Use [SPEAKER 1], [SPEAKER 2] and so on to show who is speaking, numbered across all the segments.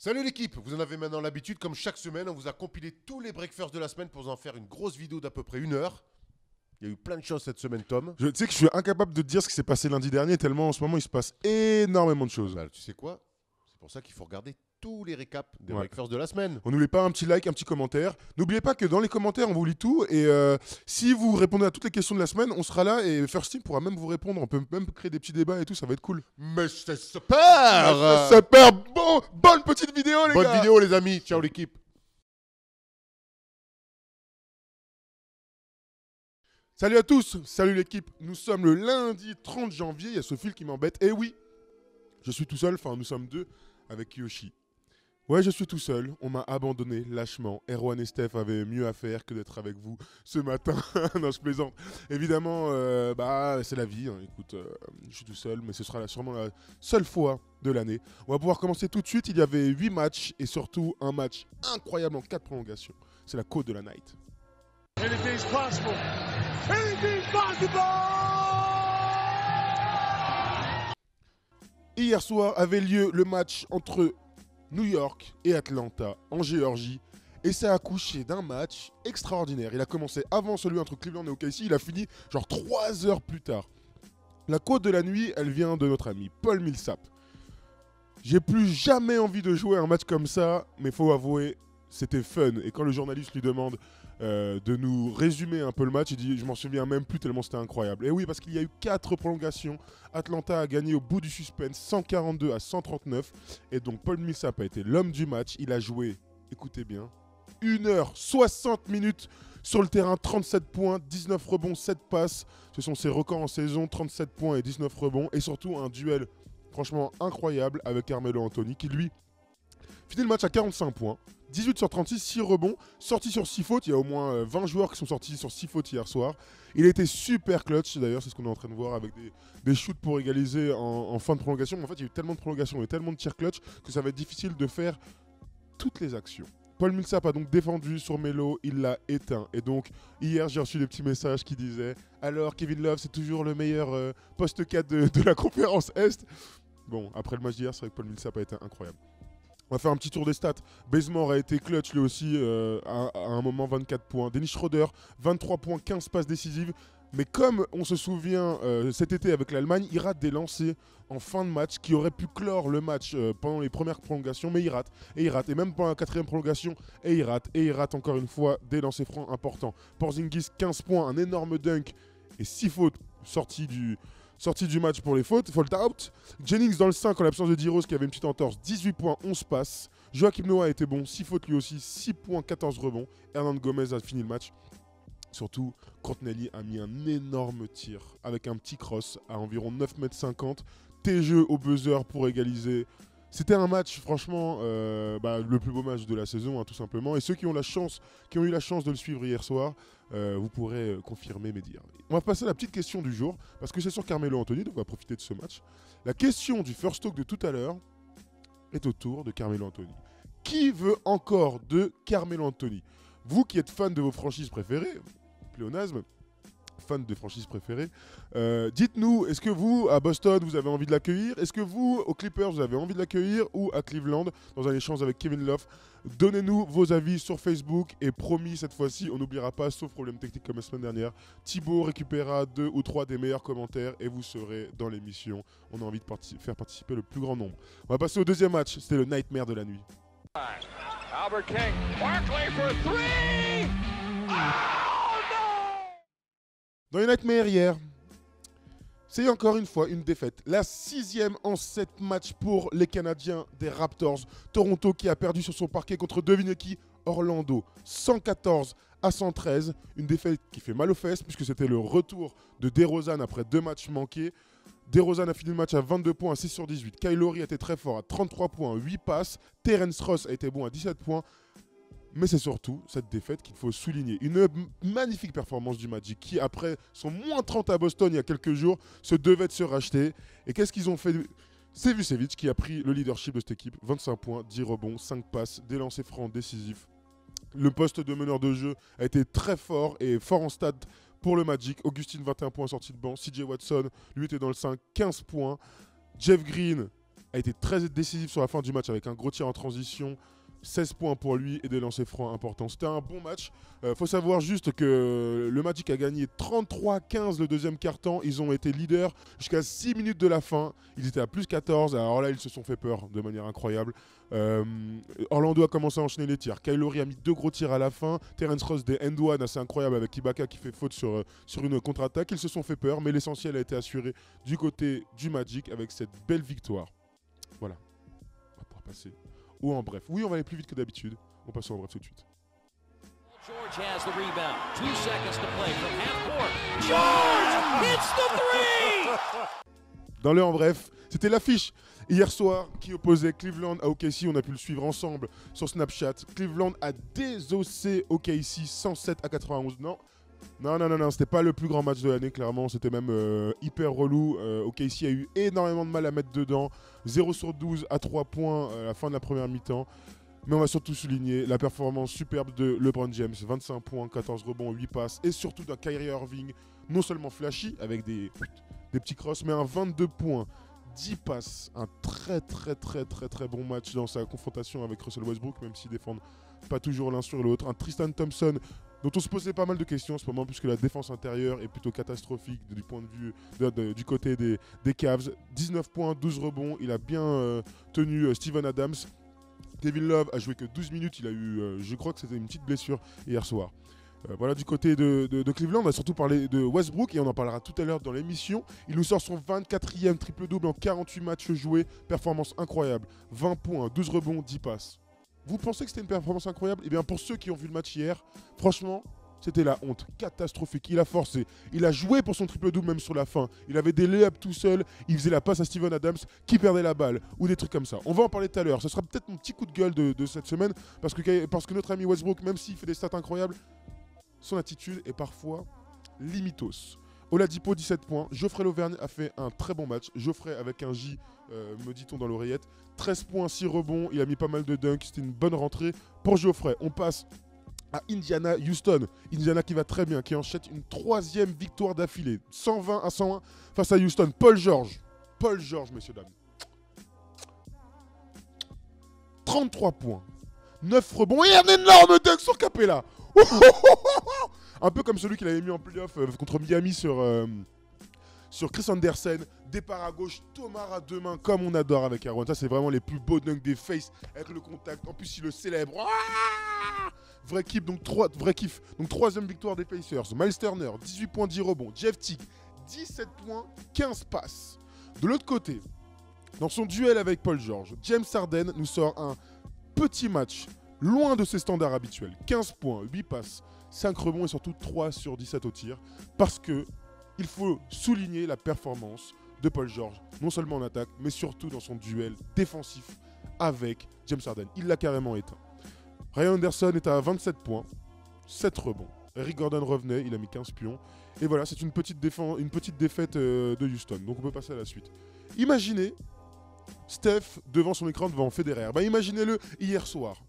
[SPEAKER 1] Salut l'équipe, vous en avez maintenant l'habitude, comme chaque semaine, on vous a compilé tous les breakfast de la semaine pour vous en faire une grosse vidéo d'à peu près 1 heure. Il y a eu plein de choses cette semaine, Tom.
[SPEAKER 2] Tu sais que je suis incapable de te dire ce qui s'est passé lundi dernier, tellement en ce moment il se passe énormément de choses.
[SPEAKER 1] Bah, tu sais quoi? C'est pour ça qu'il faut regarder tous les récaps des
[SPEAKER 2] Ouais.
[SPEAKER 1] breakfasts de la semaine.
[SPEAKER 2] On n'oublie pas un petit like, un petit commentaire. N'oubliez pas que dans les commentaires, on vous lit tout. Et si vous répondez à toutes les questions de la semaine, on sera là et First Team pourra même vous répondre. On peut même créer des petits débats et tout, ça va être cool.
[SPEAKER 1] Mais c'est super!
[SPEAKER 2] Super bon, bonne petite vidéo les
[SPEAKER 1] Bonne
[SPEAKER 2] gars.
[SPEAKER 1] vidéo les amis, ciao l'équipe.
[SPEAKER 2] Salut à tous, salut l'équipe. Nous sommes le lundi 30 janvier, il y a ce fil qui m'embête. Et oui, je suis tout seul, enfin nous sommes deux avec Yoshi. Ouais, je suis tout seul, on m'a abandonné lâchement. Erwan et Steph avaient mieux à faire que d'être avec vous ce matin. Non, je plaisante. Évidemment, c'est la vie. Hein. Écoute, je suis tout seul, mais ce sera sûrement la seule fois de l'année. On va pouvoir commencer tout de suite. Il y avait 8 matchs et surtout un match incroyable en 4 prolongations. C'est la côte de la night.
[SPEAKER 3] Anything's possible. Anything's possible.
[SPEAKER 2] Hier soir avait lieu le match entre New York et Atlanta en Géorgie. Et ça a accouché d'un match extraordinaire. Il a commencé avant celui entre Cleveland et OKC. Il a fini genre 3 heures plus tard. La côte de la nuit, elle vient de notre ami Paul Millsap. J'ai plus jamais envie de jouer un match comme ça, mais faut avouer, c'était fun. Et quand le journaliste lui demande de nous résumer un peu le match, il dit « Je m'en souviens même plus tellement c'était incroyable ». Et oui, parce qu'il y a eu 4 prolongations. Atlanta a gagné au bout du suspense 142 à 139. Et donc Paul Millsap a été l'homme du match. Il a joué, écoutez bien, 1 heure 60 minutes sur le terrain, 37 points, 19 rebonds, 7 passes. Ce sont ses records en saison, 37 points et 19 rebonds. Et surtout un duel franchement incroyable avec Carmelo Anthony qui lui finit le match à 45 points. 18 sur 36, 6 rebonds, sorti sur 6 fautes. Il y a au moins 20 joueurs qui sont sortis sur 6 fautes hier soir. Il a été super clutch, d'ailleurs, c'est ce qu'on est en train de voir avec des shoots pour égaliser en fin de prolongation. Mais en fait, il y a eu tellement de prolongations et tellement de tirs clutch que ça va être difficile de faire toutes les actions. Paul Millsap a donc défendu sur Melo, il l'a éteint. Et donc, hier, j'ai reçu des petits messages qui disaient « Alors, Kevin Love, c'est toujours le meilleur poste 4 de la conférence Est ?» Bon, après le match d'hier, c'est vrai que Paul Millsap a été incroyable. On va faire un petit tour des stats. Bazemore a été clutch lui aussi à un moment, 24 points. Dennis Schroeder, 23 points, 15 passes décisives. Mais comme on se souvient cet été avec l'Allemagne, il rate des lancers en fin de match qui auraient pu clore le match pendant les premières prolongations, mais il rate. Et il rate. Et même pendant la 4e prolongation, et il rate. Et il rate encore une fois des lancers francs importants. Porzingis, 15 points, un énorme dunk et 6 fautes sorties du match pour les fautes, fault out. Jennings dans le 5 en l'absence de D-Rose qui avait une petite entorse, 18 points, 11 passes. Joachim Noah était bon, 6 fautes lui aussi, 6 points, 14 rebonds. Hernan Gomez a fini le match. Surtout, Cortnelli a mis un énorme tir avec un petit cross à environ 9,50 m. T-jeu au buzzer pour égaliser. C'était un match, franchement, le plus beau match de la saison, hein, tout simplement. Et ceux qui ont eu la chance de le suivre hier soir, vous pourrez confirmer mes dires. On va passer à la petite question du jour, parce que c'est sur Carmelo Anthony, donc on va profiter de ce match. La question du first talk de tout à l'heure est autour de Carmelo Anthony. Qui veut encore de Carmelo Anthony? Vous qui êtes fan de vos franchises préférées, pléonasme, fan de franchises préférées, dites-nous, est-ce que vous, à Boston, vous avez envie de l'accueillir? Est-ce que vous, aux Clippers, vous avez envie de l'accueillir? Ou à Cleveland, dans un échange avec Kevin Love? Donnez-nous vos avis sur Facebook. Et promis, cette fois-ci, on n'oubliera pas, sauf problème technique comme la semaine dernière, Thibaut récupérera 2 ou 3 des meilleurs commentaires et vous serez dans l'émission. On a envie de faire participer le plus grand nombre. On va passer au deuxième match. C'était le nightmare de la nuit.
[SPEAKER 3] Albert King. Barkley for 3. Oh no!
[SPEAKER 2] Dans les nightmares hier, c'est encore une fois une défaite. La 6e en 7 matchs pour les Canadiens des Raptors. Toronto qui a perdu sur son parquet contre, devinez qui, Orlando. 114 à 113. Une défaite qui fait mal aux fesses puisque c'était le retour de DeRozan après 2 matchs manqués. DeRozan a fini le match à 22 points, à 6 sur 18. Kyle Lowry a été très fort à 33 points, 8 passes. Terence Ross a été bon à 17 points. Mais c'est surtout cette défaite qu'il faut souligner. Une magnifique performance du Magic qui, après son moins 30 à Boston il y a quelques jours, se devait de se racheter. Et qu'est-ce qu'ils ont fait? C'est Vucevic qui a pris le leadership de cette équipe. 25 points, 10 rebonds, 5 passes, des lancers francs décisifs. Le poste de meneur de jeu a été très fort et fort en stade pour le Magic. Augustine, 21 points sorti de banc. CJ Watson, lui était dans le 5, 15 points. Jeff Green, a été très décisif sur la fin du match avec un gros tir en transition. 16 points pour lui et des lancers francs importants. C'était un bon match. Faut savoir juste que le Magic a gagné 33-15 le deuxième quart-temps. Ils ont été leaders jusqu'à 6 minutes de la fin. Ils étaient à plus 14. Alors là, ils se sont fait peur de manière incroyable. Orlando a commencé à enchaîner les tirs. Kyle Lowry a mis 2 gros tirs à la fin. Terrence Ross des end-one assez incroyable avec Ibaka qui fait faute sur une contre-attaque. Ils se sont fait peur, mais l'essentiel a été assuré du côté du Magic avec cette belle victoire. Voilà. On va pouvoir passer ou en bref. Oui, on va aller plus vite que d'habitude. On passe en bref tout de suite.
[SPEAKER 4] George has the rebound. 2 seconds to play from half court. George hits the three!
[SPEAKER 2] Dans le en bref, c'était l'affiche hier soir qui opposait Cleveland à OKC. On a pu le suivre ensemble sur Snapchat. Cleveland a désossé OKC 107-91. Non, c'était pas le plus grand match de l'année, clairement. C'était même hyper relou. OKC a eu énormément de mal à mettre dedans. 0 sur 12 à 3 points à la fin de la première mi-temps. Mais on va surtout souligner la performance superbe de LeBron James. 25 points, 14 rebonds, 8 passes. Et surtout d'un Kyrie Irving non seulement flashy, avec des petits crosses, mais un 22 points, 10 passes. Un très bon match dans sa confrontation avec Russell Westbrook, même s'ils défendent pas toujours l'un sur l'autre. Un Tristan Thompson dont on se posait pas mal de questions en ce moment, puisque la défense intérieure est plutôt catastrophique du point de vue du côté des Cavs. 19 points, 12 rebonds, il a bien tenu Steven Adams. Kevin Love a joué que 12 minutes, il a eu, je crois que c'était une petite blessure hier soir. Voilà, du côté de Cleveland, on a surtout parlé de Westbrook et on en parlera tout à l'heure dans l'émission. Il nous sort son 24e triple-double en 48 matchs joués, performance incroyable. 20 points, 12 rebonds, 10 passes. Vous pensez que c'était une performance incroyable? Eh bien, pour ceux qui ont vu le match hier, franchement, c'était la honte. Catastrophique. Il a forcé. Il a joué pour son triple-double même sur la fin. Il avait des lay-ups tout seul. Il faisait la passe à Steven Adams qui perdait la balle. Ou des trucs comme ça. On va en parler tout à l'heure. Ce sera peut-être mon petit coup de gueule de cette semaine. Parce que notre ami Westbrook, même s'il fait des stats incroyables, son attitude est parfois limitos. Oladipo 17 points, Geoffrey Lauvergne a fait un très bon match. Geoffrey avec un J, me dit-on dans l'oreillette. 13 points, 6 rebonds, il a mis pas mal de dunks, c'était une bonne rentrée pour Geoffrey. On passe à Indiana, Houston. Indiana qui va très bien, qui enchaîne une 3e victoire d'affilée. 120-101 face à Houston. Paul George, messieurs, dames. 33 points, 9 rebonds et un énorme dunk sur Capella. Un peu comme celui qu'il avait mis en playoff contre Miami sur Chris Andersen. Départ à gauche, Thomas à 2 mains, comme on adore avec Erwan. Ça, c'est vraiment les plus beaux dunks des Face avec le contact. En plus, il le célèbre. Vrai kiff, donc 3e victoire des Pacers. Miles Turner, 18 points, 10 rebonds. Jeff Teague, 17 points, 15 passes. De l'autre côté, dans son duel avec Paul George, James Harden nous sort un petit match loin de ses standards habituels. 15 points, 8 passes, 5 rebonds et surtout 3 sur 17 au tir. Parce que il faut souligner la performance de Paul George, non seulement en attaque, mais surtout dans son duel défensif avec James Harden. Il l'a carrément éteint. Ryan Anderson est à 27 points, 7 rebonds. Eric Gordon revenait, il a mis 15 pions. Et voilà, c'est une petite défaite de Houston. Donc on peut passer à la suite. Imaginez Steph devant son écran devant Federer. Imaginez-le hier soir,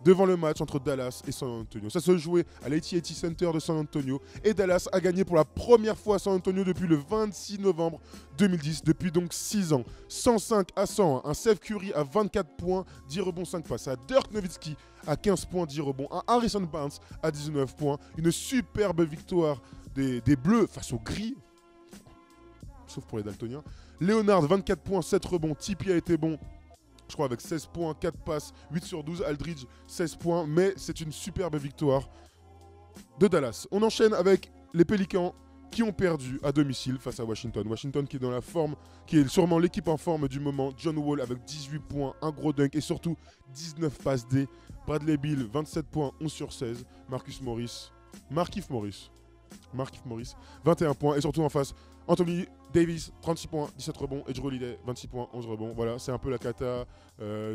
[SPEAKER 2] devant le match entre Dallas et San Antonio. Ça se jouait à l'AT&T Center de San Antonio. Et Dallas a gagné pour la première fois à San Antonio depuis le 26 novembre 2010. Depuis donc 6 ans. 105-101. Un Steph Curry à 24 points, 10 rebonds, 5 passes. Un Dirk Nowitzki à 15 points, 10 rebonds. Un Harrison Barnes à 19 points. Une superbe victoire des Bleus face aux Gris. Sauf pour les Daltoniens. Leonard, 24 points, 7 rebonds. Tipeee a été bon. Je crois avec 16 points, 4 passes, 8 sur 12. Aldridge, 16 points. Mais c'est une superbe victoire de Dallas. On enchaîne avec les Pélicans qui ont perdu à domicile face à Washington. Washington qui est dans la forme, qui est sûrement l'équipe en forme du moment. John Wall avec 18 points, un gros dunk et surtout 19 passes D. Bradley Beal, 27 points, 11 sur 16. Markieff Morris, 21 points. Et surtout en face, Anthony Davis, 36 points, 17 rebonds. Et Jrue Holiday, 26 points, 11 rebonds. Voilà, c'est un peu la cata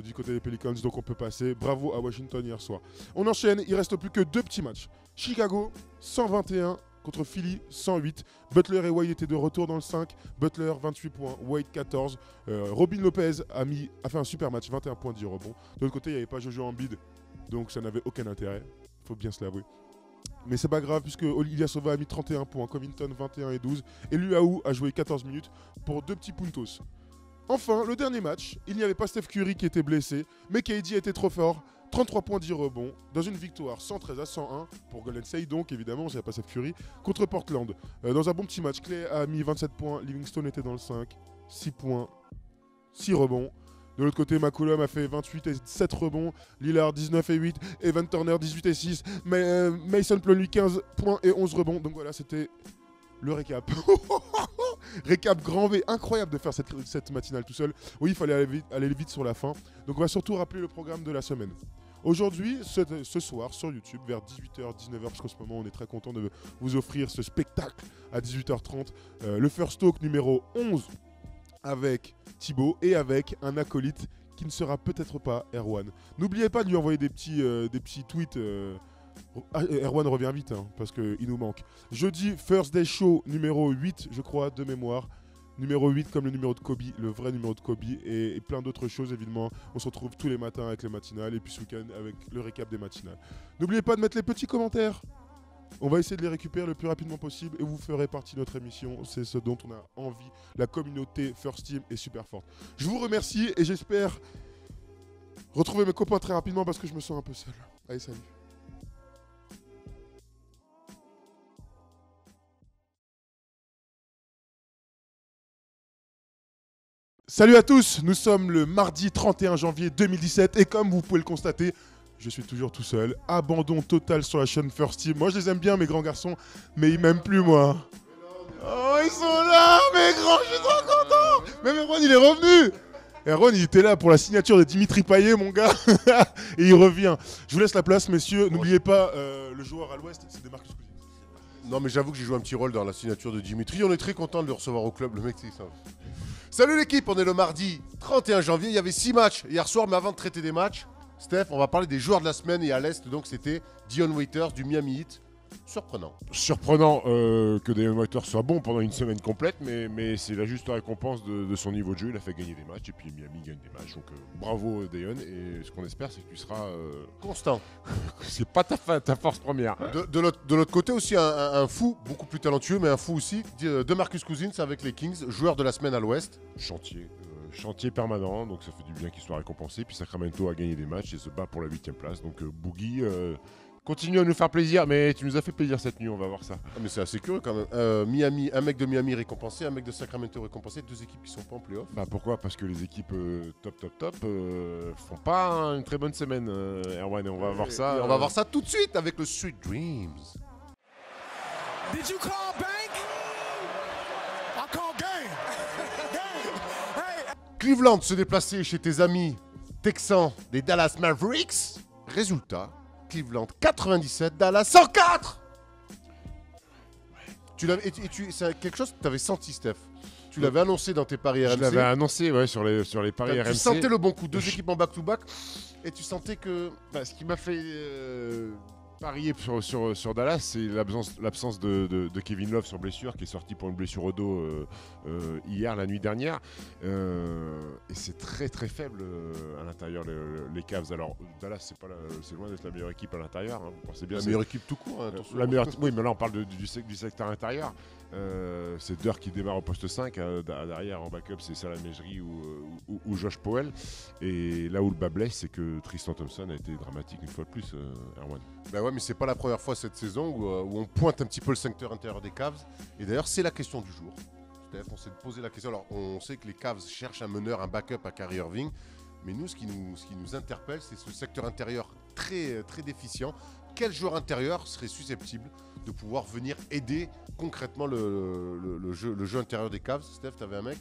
[SPEAKER 2] du côté des Pelicans, donc on peut passer. Bravo à Washington hier soir. On enchaîne, il reste plus que 2 petits matchs. Chicago, 121 contre Philly, 108. Butler et Wade étaient de retour dans le 5. Butler, 28 points, Wade, 14. Robin Lopez a fait un super match, 21 points, 10 rebonds. De l'autre côté, il n'y avait pas Jojo Embiid, donc ça n'avait aucun intérêt. Il faut bien se l'avouer. Mais c'est pas grave puisque Ilyasova a mis 31 points, Covington 21 et 12. Et Luaou a joué 14 minutes pour 2 petits puntos. Enfin, le dernier match, il n'y avait pas Steph Curry qui était blessé, mais KD était trop fort. 33 points, 10 rebonds, dans une victoire 113 à 101 pour Golden State, donc évidemment, c'est pas Steph Curry, contre Portland. Dans un bon petit match, Clay a mis 27 points, Livingston était dans le 5, 6 points, 6 rebonds. De l'autre côté, McCollum a fait 28 et 7 rebonds, Lillard 19 et 8, Evan Turner 18 et 6, Mason Plumlee 15 points et 11 rebonds. Donc voilà, c'était le récap. Récap grand V, incroyable de faire cette matinale tout seul. Oui, il fallait aller vite sur la fin. Donc on va surtout rappeler le programme de la semaine. Aujourd'hui, ce soir, sur YouTube, vers 18h, 19h, parce qu'en ce moment, on est très content de vous offrir ce spectacle à 18h30. Le First Talk numéro 11 avec Thibaut et avec un acolyte qui ne sera peut-être pas Erwan. N'oubliez pas de lui envoyer des petits tweets. Erwan revient vite, hein, parce qu'il nous manque. Jeudi, First Day Show numéro 8, je crois, de mémoire. Numéro 8 comme le numéro de Kobe, le vrai numéro de Kobe, et plein d'autres choses évidemment. On se retrouve tous les matins avec les matinales, et puis ce week-end avec le récap des matinales. N'oubliez pas de mettre les petits commentaires. On va essayer de les récupérer le plus rapidement possible, et vous ferez partie de notre émission. C'est ce dont on a envie. La communauté First Team est super forte. Je vous remercie, et j'espère retrouver mes copains très rapidement, parce que je me sens un peu seul. Allez, salut. Salut à tous, nous sommes le mardi 31 janvier 2017 et comme vous pouvez le constater, je suis toujours tout seul. Abandon total sur la chaîne First Team. Moi je les aime bien mes grands garçons, mais ils m'aiment plus moi. Oh ils sont là mes grands, je suis trop content. Même Erwan il est revenu. Erwan il était là pour la signature de Dimitri Payet mon gars. Et il revient. Je vous laisse la place messieurs, n'oubliez pas le joueur à l'ouest, c'est Demarcus Cousins.
[SPEAKER 1] Non mais j'avoue que j'ai joué un petit rôle dans la signature de Dimitri. On est très content de le recevoir au club, le mec c'est ça. Salut l'équipe, on est le mardi 31 janvier, il y avait 6 matchs hier soir, mais avant de traiter des matchs, Steph, on va parler des joueurs de la semaine et à l'Est, donc c'était Dion Waiters du Miami Heat. Surprenant.
[SPEAKER 5] Surprenant que Dion Waiters soit bon pendant une semaine complète, mais c'est la juste récompense de son niveau de jeu. Il a fait gagner des matchs et puis Miami gagne des matchs. Donc bravo Dion. Et ce qu'on espère, c'est que tu seras
[SPEAKER 1] constant.
[SPEAKER 5] C'est pas ta force première.
[SPEAKER 1] De l'autre côté aussi, un fou, beaucoup plus talentueux, mais un fou aussi, Demarcus Cousins avec les Kings, joueur de la semaine à l'Ouest.
[SPEAKER 5] Chantier permanent, donc ça fait du bien qu'il soit récompensé. Puis Sacramento a gagné des matchs et se bat pour la 8e place. Donc Boogie. Continue à nous faire plaisir, mais tu nous as fait plaisir cette nuit, on va voir ça.
[SPEAKER 1] Ah mais c'est assez curieux quand même. Miami, un mec de Miami récompensé, un mec de Sacramento récompensé, 2 équipes qui sont pas en playoff.
[SPEAKER 5] Bah pourquoi ? Parce que les équipes top font pas une très bonne semaine, Erwan, et on va voir ça.
[SPEAKER 1] On va voir ça tout de suite avec le Sweet Dreams.
[SPEAKER 3] Did you call bank? I call game. Hey.
[SPEAKER 1] Cleveland se déplaçait chez tes amis texans des Dallas Mavericks. Résultat, Cleveland 97, Dallas 104. C'est quelque chose que tu avais senti, Steph. Tu l'avais annoncé dans tes paris RMC.
[SPEAKER 5] Je l'avais annoncé sur les paris RMC.
[SPEAKER 1] Tu sentais le bon coup, 2 équipes en back-to-back, et tu sentais que...
[SPEAKER 5] ce qui m'a fait parier sur Dallas, c'est l'absence de Kevin Love sur blessure, qui est sorti pour une blessure au dos hier, la nuit dernière. Et c'est très très faible à l'intérieur, les Cavs. Alors Dallas, c'est loin d'être la meilleure équipe à l'intérieur. Hein. Vous pensez bien,
[SPEAKER 1] la meilleure équipe tout court. Hein,
[SPEAKER 5] oui, mais là on parle du secteur intérieur. C'est Dirk qui démarre au poste 5. Derrière, en backup, c'est Salah Mejri ou Josh Powell. Et là où le bas blesse, c'est que Tristan Thompson a été dramatique une fois de plus, Erwan.
[SPEAKER 1] Bah ouais, mais c'est pas la première fois cette saison où on pointe un petit peu le secteur intérieur des Cavs. Et d'ailleurs, c'est la question du jour. Steph, on s'est posé la question. Alors, on sait que les Cavs cherchent un meneur, un backup à Kyrie Irving. Mais nous, ce qui nous interpelle, c'est ce secteur intérieur très, très déficient. Quel joueur intérieur serait susceptible de pouvoir venir aider concrètement le jeu intérieur des Cavs? Steph, t'avais un mec?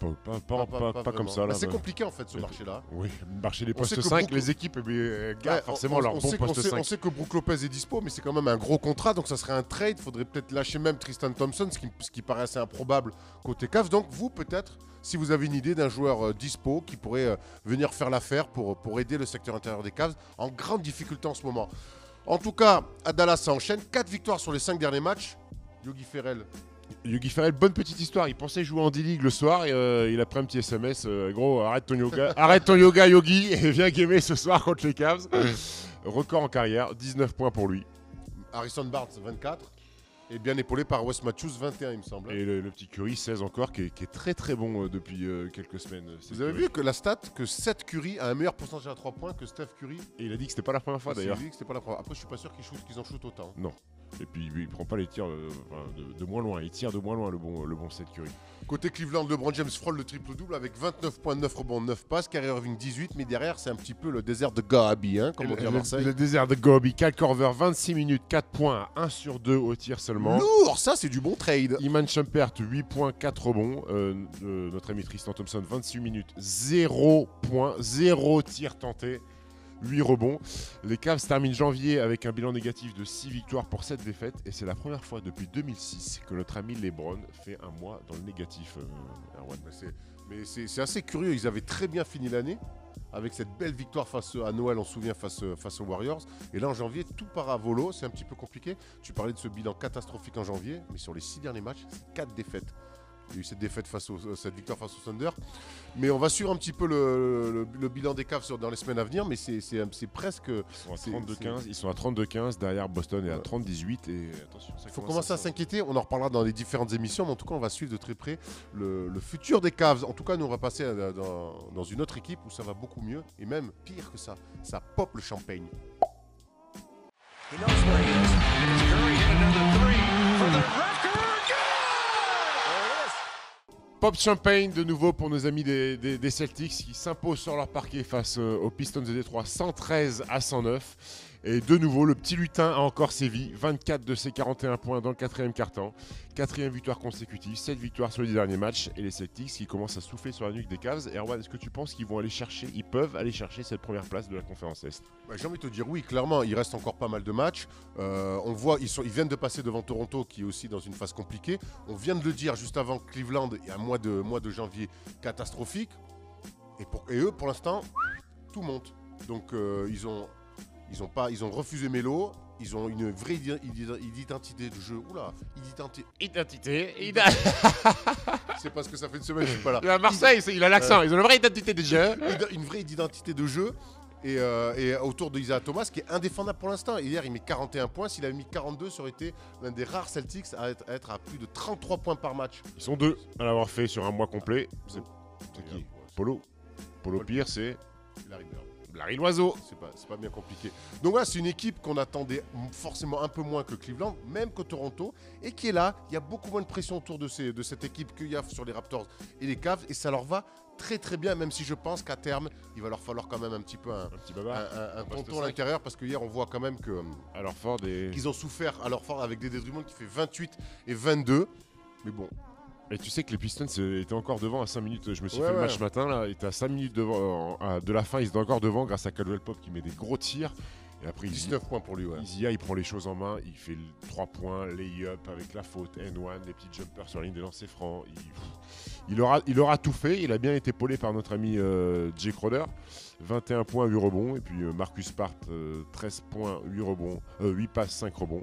[SPEAKER 5] Pas comme ça. Là,
[SPEAKER 1] c'est compliqué en fait ce marché-là.
[SPEAKER 5] Oui, le marché des postes 5, les équipes gardent forcément leur bon poste 5.
[SPEAKER 1] On sait que Brook Lopez est dispo, mais c'est quand même un gros contrat, donc ça serait un trade. Il faudrait peut-être lâcher même Tristan Thompson, ce qui paraît assez improbable côté Cavs. Donc vous, peut-être, si vous avez une idée d'un joueur dispo qui pourrait venir faire l'affaire pour aider le secteur intérieur des Cavs, en grande difficulté en ce moment. En tout cas, à Dallas, ça enchaîne. 4 victoires sur les 5 derniers matchs. Yogi Ferrell,
[SPEAKER 5] bonne petite histoire. Il pensait jouer en D-League le soir et il a pris un petit SMS. Gros, arrête ton yoga, Yogi, et viens gamer ce soir contre les Cavs. Record en carrière, 19 points pour lui.
[SPEAKER 1] Harrison Barnes, 24. Et bien épaulé par Wes Matthews, 21 il me semble.
[SPEAKER 5] Et le petit Curry, 16 encore, qui est très très bon depuis quelques semaines.
[SPEAKER 1] Vous avez vu que la stat, que Seth Curry a un meilleur pourcentage à 3 points que Steph Curry.
[SPEAKER 5] Et il a dit que c'était pas la première fois d'ailleurs.
[SPEAKER 1] Il a dit que c'était pas la première. Après, je suis pas sûr qu'ils en shootent autant.
[SPEAKER 5] Non. Et puis il prend pas les tirs de moins loin. Il tire de moins loin le bon Seth Curry.
[SPEAKER 1] Côté Cleveland, LeBron James frôle le triple-double avec 29 points, 9 rebonds, 9 passes. Kyrie Irving 18, mais derrière c'est un petit peu le désert de Gabi, hein, comme on dit à Marseille.
[SPEAKER 5] Le désert de Gobi. Kyle Korver, 26 minutes, 4 points, 1 sur 2 au tir seulement.
[SPEAKER 1] Lourd, ça c'est du bon trade.
[SPEAKER 5] Iman Shumpert, 8 points, 4 rebonds. Notre ami Tristan Thompson, 28 minutes, 0 points, 0 tir tenté. 8 rebonds. Les Cavs terminent janvier avec un bilan négatif de 6 victoires pour 7 défaites. Et c'est la première fois depuis 2006 que notre ami LeBron fait un mois dans le négatif.
[SPEAKER 1] Mais c'est assez curieux. Ils avaient très bien fini l'année avec cette belle victoire face à Noël, on se souvient, face aux Warriors. Et là, en janvier, tout part à volo. C'est un petit peu compliqué. Tu parlais de ce bilan catastrophique en janvier. Mais sur les 6 derniers matchs, c'est 4 défaites. Il y a eu cette victoire face au Thunder. Mais on va suivre un petit peu le bilan des Cavs dans les semaines à venir. Mais c'est presque...
[SPEAKER 5] Ils sont à 32-15. Derrière, Boston est à 30-18. Et attention,
[SPEAKER 1] il faut commencer à s'inquiéter. On en reparlera dans les différentes émissions. Mais en tout cas, on va suivre de très près le futur des Cavs. En tout cas, nous, on va passer dans une autre équipe où ça va beaucoup mieux. Et même pire que ça. Ça pop le champagne.
[SPEAKER 3] He knows where he is. Curry hit another three for the record.
[SPEAKER 5] Pop Champagne de nouveau pour nos amis des Celtics qui s'imposent sur leur parquet face aux Pistons de Détroit 113-109. Et de nouveau, le petit lutin a encore sévi. 24 de ses 41 points dans le 4e quart-temps. 4e victoire consécutive, 7 victoires sur les 10 derniers matchs. Et les Celtics qui commencent à souffler sur la nuque des Cavs. Erwan, est-ce que tu penses qu'ils peuvent aller chercher cette première place de la conférence Est?
[SPEAKER 1] J'ai envie de te dire oui, clairement, il reste encore pas mal de matchs. On voit, ils viennent de passer devant Toronto qui est aussi dans une phase compliquée. On vient de le dire juste avant Cleveland, il y a un mois de janvier catastrophique. Et eux, pour l'instant, tout monte. Donc ils ont refusé Melo. Ils ont une vraie identité de jeu. Oula, identité. C'est parce que ça fait une semaine que je suis pas là.
[SPEAKER 5] À Marseille, il a l'accent. Ils ont une vraie identité de jeu.
[SPEAKER 1] Une vraie identité de jeu. Et autour de Isaiah Thomas, qui est indéfendable pour l'instant. Hier, il met 41 points. S'il avait mis 42, ça aurait été l'un des rares Celtics à être à plus de 33 points par match.
[SPEAKER 5] Ils sont 2 à l'avoir fait sur un mois complet. C'est qui? Polo Pierre, c'est Larry Loiseau.
[SPEAKER 1] C'est pas bien compliqué. Donc voilà, c'est une équipe qu'on attendait forcément un peu moins que Cleveland, même que Toronto, et qui est là. Il y a beaucoup moins de pression autour de cette équipe qu'il y a sur les Raptors et les Cavs, et ça leur va très très bien, même si je pense qu'à terme, il va leur falloir quand même un petit peu un ponton à l'intérieur, parce que hier on voit quand même qu'ils ont souffert à leur fort avec des Drummond qui fait 28 et 22. Mais bon.
[SPEAKER 5] Et tu sais que les Pistons étaient encore devant à 5 minutes. Je me suis fait le match ce matin, là. Ils étaient à 5 minutes de la fin. Ils étaient encore devant grâce à Caldwell Pope qui met des gros tirs. Et après,
[SPEAKER 1] 19 points pour lui. Ouais.
[SPEAKER 5] Isaiah, il prend les choses en main. Il fait 3 points, lay-up avec la faute, N1, des petits jumpers sur la ligne des lancers francs. Il aura tout fait. Il a bien été épaulé par notre ami Jay Crowder. 21 points, 8 rebonds. Et puis Marcus Smart, 13 points, 8 rebonds, 8 passes, 5 rebonds.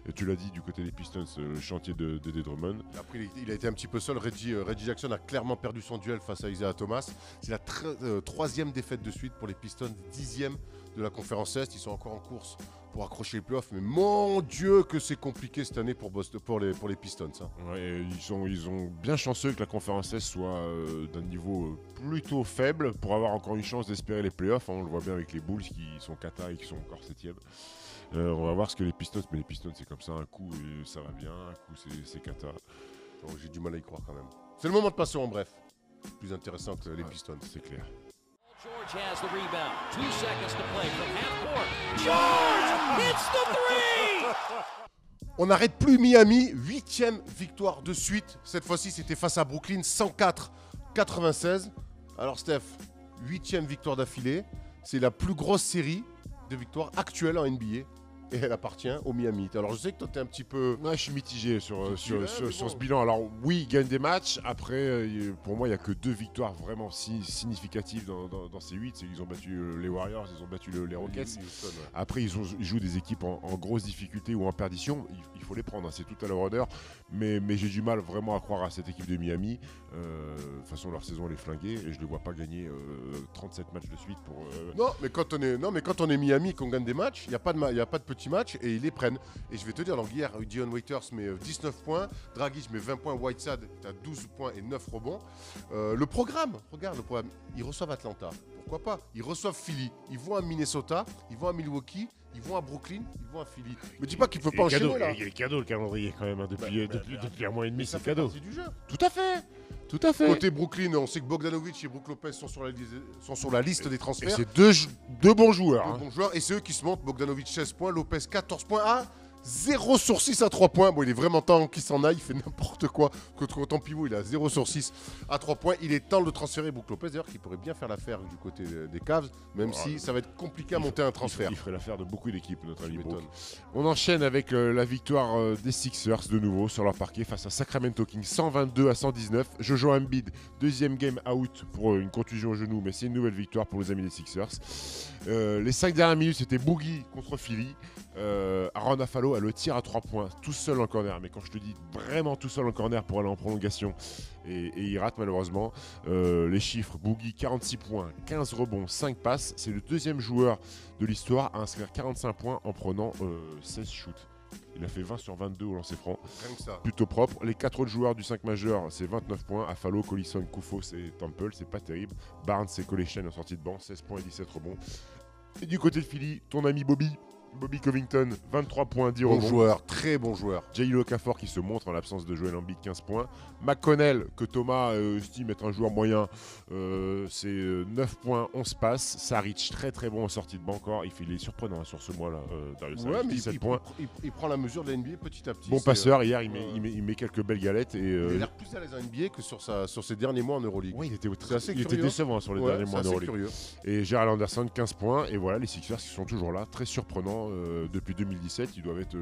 [SPEAKER 5] Et tu l'as dit, du côté des Pistons, le chantier de Drummond.
[SPEAKER 1] Après, il a été un petit peu seul. Reggie Jackson a clairement perdu son duel face à Isaiah Thomas. C'est la 3e défaite de suite pour les Pistons, 10e de la conférence Est. Ils sont encore en course pour accrocher les playoffs. Mais mon Dieu que c'est compliqué cette année pour les Pistons. Hein.
[SPEAKER 5] Ouais, ils sont bien chanceux que la conférence Est soit d'un niveau plutôt faible pour avoir encore une chance d'espérer les playoffs. Hein. On le voit bien avec les Bulls qui sont Qatar et qui sont encore 7e. On va voir ce que les Pistons, mais les Pistons c'est comme ça, un coup ça va bien, un coup c'est cata.
[SPEAKER 1] Donc, j'ai du mal à y croire quand même. C'est le moment de passer en bref. Plus intéressant que les Pistons, c'est clair.
[SPEAKER 4] George has the rebound. 2 seconds to play from half court. George hits the three!
[SPEAKER 1] On n'arrête plus Miami, 8e victoire de suite. Cette fois-ci, c'était face à Brooklyn, 104-96. Alors Steph, 8e victoire d'affilée. C'est la plus grosse série de victoires actuelles en NBA. Et elle appartient au Miami. Alors je sais que toi t'es un petit peu...
[SPEAKER 5] Ouais, je suis mitigé sur ce bilan. Alors oui, ils gagnent des matchs. Après, pour moi, il n'y a que 2 victoires vraiment significatives dans ces 8. Ils ont battu les Warriors, ils ont battu les Rockets. Après, ils jouent des équipes en grosse difficulté ou en perdition. Il faut les prendre, hein. C'est tout à leur honneur. Mais j'ai du mal vraiment à croire à cette équipe de Miami. De toute façon, leur saison elle est flinguée et je ne les vois pas gagner 37 matchs de suite pour...
[SPEAKER 1] Non, mais quand on est Miami, qu'on gagne des matchs, il n'y a pas de petit match et ils les prennent. Et je vais te dire, donc hier, Dion Waiters met 19 points, Dragic met 20 points, Whiteside a 12 points et 9 rebonds. Le programme, regarde le programme, ils reçoivent Atlanta, pourquoi pas? Ils reçoivent Philly, ils vont à Minnesota, ils vont à Milwaukee, ils vont à Brooklyn, ils vont à Philly. Me dis pas qu'ils ne peuvent pas enchaîner là.
[SPEAKER 5] Il est cadeau le calendrier quand même, hein, depuis un mois et demi,
[SPEAKER 1] Ça
[SPEAKER 5] c'est
[SPEAKER 1] fait
[SPEAKER 5] cadeau.
[SPEAKER 1] partie du jeu.
[SPEAKER 5] Tout à fait. Tout à fait.
[SPEAKER 1] Côté Brooklyn, on sait que Bogdanovic et Brook Lopez sont sur la liste des
[SPEAKER 5] Et
[SPEAKER 1] transferts.
[SPEAKER 5] c'est deux bons joueurs.
[SPEAKER 1] Deux
[SPEAKER 5] Hein.
[SPEAKER 1] bons joueurs. Et c'est eux qui se montent. Bogdanovic 16 points, Lopez 14 points à 0 sur 6 à 3 points. Bon, il est vraiment temps qu'il s'en aille, il fait n'importe quoi. Quand on pivot, il a 0 sur 6 à 3 points. Il est temps de le transférer. Brook Lopez, d'ailleurs, qui pourrait bien faire l'affaire du côté des Cavs, même si ça va être compliqué à monter un transfert.
[SPEAKER 5] Il ferait l'affaire de beaucoup d'équipes, notre ami
[SPEAKER 1] Tu
[SPEAKER 5] Brook.
[SPEAKER 1] m'étonnes.
[SPEAKER 5] On enchaîne avec la victoire des Sixers de nouveau sur leur parquet face à Sacramento Kings, 122 à 119. Jojo Embiid, deuxième game out pour une contusion au genou, mais c'est une nouvelle victoire pour les amis des Sixers. Les 5 dernières minutes, c'était Boogie contre Philly. Aaron Affalo a le tir à 3 points, tout seul en corner. Mais quand je te dis vraiment tout seul en corner pour aller en prolongation, et il rate malheureusement. Les chiffres, Boogie 46 points, 15 rebonds, 5 passes. C'est le deuxième joueur de l'histoire à inscrire 45 points en prenant 16 shoots. Il a fait 20 sur 22 au lancer franc.
[SPEAKER 1] Rien que ça.
[SPEAKER 5] Plutôt propre. Les 4 autres joueurs du 5 majeur, c'est 29 points. Affalo, Collison, Koufos et Temple, c'est pas terrible. Barnes et Collection en sortie de banc, 16 points et 17 rebonds. Et du côté de Philly, ton ami Bobby Covington, 23 points, 10
[SPEAKER 1] Bon
[SPEAKER 5] rebonds.
[SPEAKER 1] joueur, très bon joueur.
[SPEAKER 5] Jay Okafor qui se montre en l'absence de Joel Embiid, 15 points. McConnell, que Thomas estime être un joueur moyen, c'est 9 points, 11 passes. Saric, très très bon en sortie de banc encore. Il est surprenant hein, sur ce mois-là. Darius
[SPEAKER 1] Ouais,
[SPEAKER 5] Saric,
[SPEAKER 1] mais
[SPEAKER 5] 17 points.
[SPEAKER 1] il prend la mesure de la NBA petit à petit.
[SPEAKER 5] Bon
[SPEAKER 1] C'est,
[SPEAKER 5] passeur, hier il
[SPEAKER 1] ouais.
[SPEAKER 5] met quelques belles galettes. Et,
[SPEAKER 1] Il a l'air plus à l'aise en NBA que sur ses derniers mois en Euroleague.
[SPEAKER 5] ouais, il était
[SPEAKER 1] assez
[SPEAKER 5] il était
[SPEAKER 1] curieux.
[SPEAKER 5] décevant sur les
[SPEAKER 1] Ouais,
[SPEAKER 5] derniers
[SPEAKER 1] c'est
[SPEAKER 5] mois en
[SPEAKER 1] assez
[SPEAKER 5] Euroleague.
[SPEAKER 1] curieux.
[SPEAKER 5] Et Gerald Anderson, 15 points. Et voilà, les Sixers qui sont toujours là, très surprenants. Depuis 2017, ils doivent être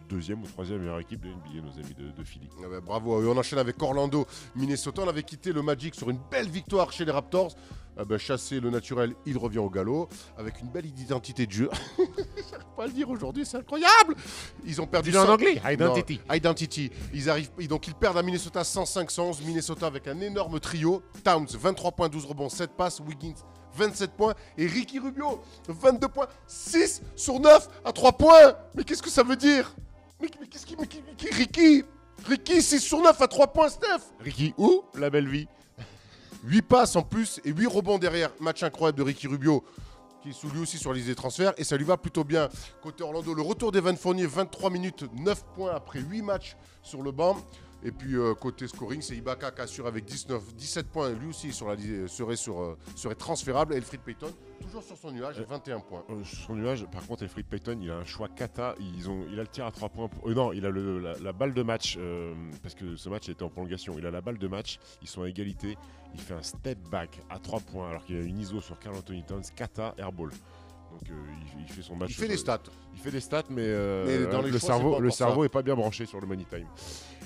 [SPEAKER 5] deuxième ou troisième meilleure équipe de NBA, nos amis de Philly.
[SPEAKER 1] Ah bah, bravo à eux. On enchaîne avec Orlando, Minnesota. On avait quitté le Magic sur une belle victoire chez les Raptors. Ah bah, chassé le naturel, il revient au galop avec une belle identité de jeu. J'arrive pas à le dire aujourd'hui, c'est incroyable. Ils ont perdu
[SPEAKER 5] Dis-le en
[SPEAKER 1] 100
[SPEAKER 5] anglais, identity.
[SPEAKER 1] Non, identity. Donc ils perdent à Minnesota 105-111. Minnesota avec un énorme trio. Towns, 23 points, 12 rebonds, 7 passes. Wiggins, 27 points. Et Ricky Rubio, 22 points, 6 sur 9 à 3 points. Mais qu'est-ce que ça veut dire? Mais qu'est-ce qui... Ricky, 6 sur 9 à 3 points, Steph.
[SPEAKER 5] Ricky, où la belle vie?
[SPEAKER 1] 8 passes en plus et 8 rebonds derrière. Match incroyable de Ricky Rubio, qui est sous lui aussi sur la liste des transferts. Et ça lui va plutôt bien. Côté Orlando, le retour d'Evan Fournier, 23 minutes, 9 points après 8 matchs sur le banc. Et puis côté scoring, c'est Ibaka qui assure avec 17 points. Lui aussi serait transférable. Et Elfrid Payton, toujours sur son nuage, 21 points.
[SPEAKER 5] Son nuage, par contre, Elfrid Payton, il a un choix kata. Il a le tir à 3 points. Non, il a la balle de match, parce que ce match était en prolongation. Il a la balle de match, ils sont à égalité. Il fait un step back à 3 points, alors qu'il a une ISO sur Karl Anthony Towns, kata, airball. Donc il fait son match.
[SPEAKER 1] Il fait des stats.
[SPEAKER 5] Il fait des stats, mais
[SPEAKER 1] dans les
[SPEAKER 5] le
[SPEAKER 1] choix,
[SPEAKER 5] cerveau,
[SPEAKER 1] c'est pas
[SPEAKER 5] le
[SPEAKER 1] pour
[SPEAKER 5] cerveau
[SPEAKER 1] ça.
[SPEAKER 5] est pas bien branché sur le money time.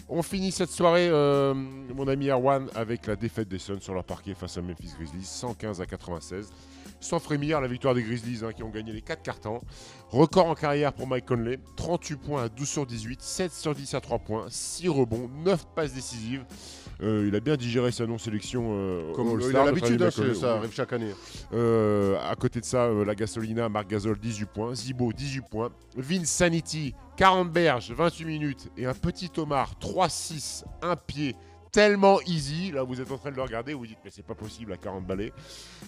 [SPEAKER 5] On finit cette soirée, mon ami Erwan, avec la défaite des Suns sur leur parquet face à Memphis Grizzlies, 115 à 96. Sans frémir, la victoire des Grizzlies qui ont gagné les 4 cartons. Record en carrière pour Mike Conley, 38 points à 12 sur 18, 7 sur 10 à 3 points, 6 rebonds, 9 passes décisives. Il a bien digéré sa non-sélection
[SPEAKER 1] Comme
[SPEAKER 5] au
[SPEAKER 1] il
[SPEAKER 5] All-Star.
[SPEAKER 1] a l'habitude,
[SPEAKER 5] notre ami Mike
[SPEAKER 1] ça
[SPEAKER 5] Conley.
[SPEAKER 1] arrive chaque année.
[SPEAKER 5] À côté de ça, la Gasolina, Marc Gasol, 18 points. Zibo, 18 points. Vince Sanity, 40 berges, 28 minutes. Et un petit Omar, 3-6, un pied. Tellement easy. Là, vous êtes en train de le regarder. Vous dites, mais c'est pas possible à 40 balais.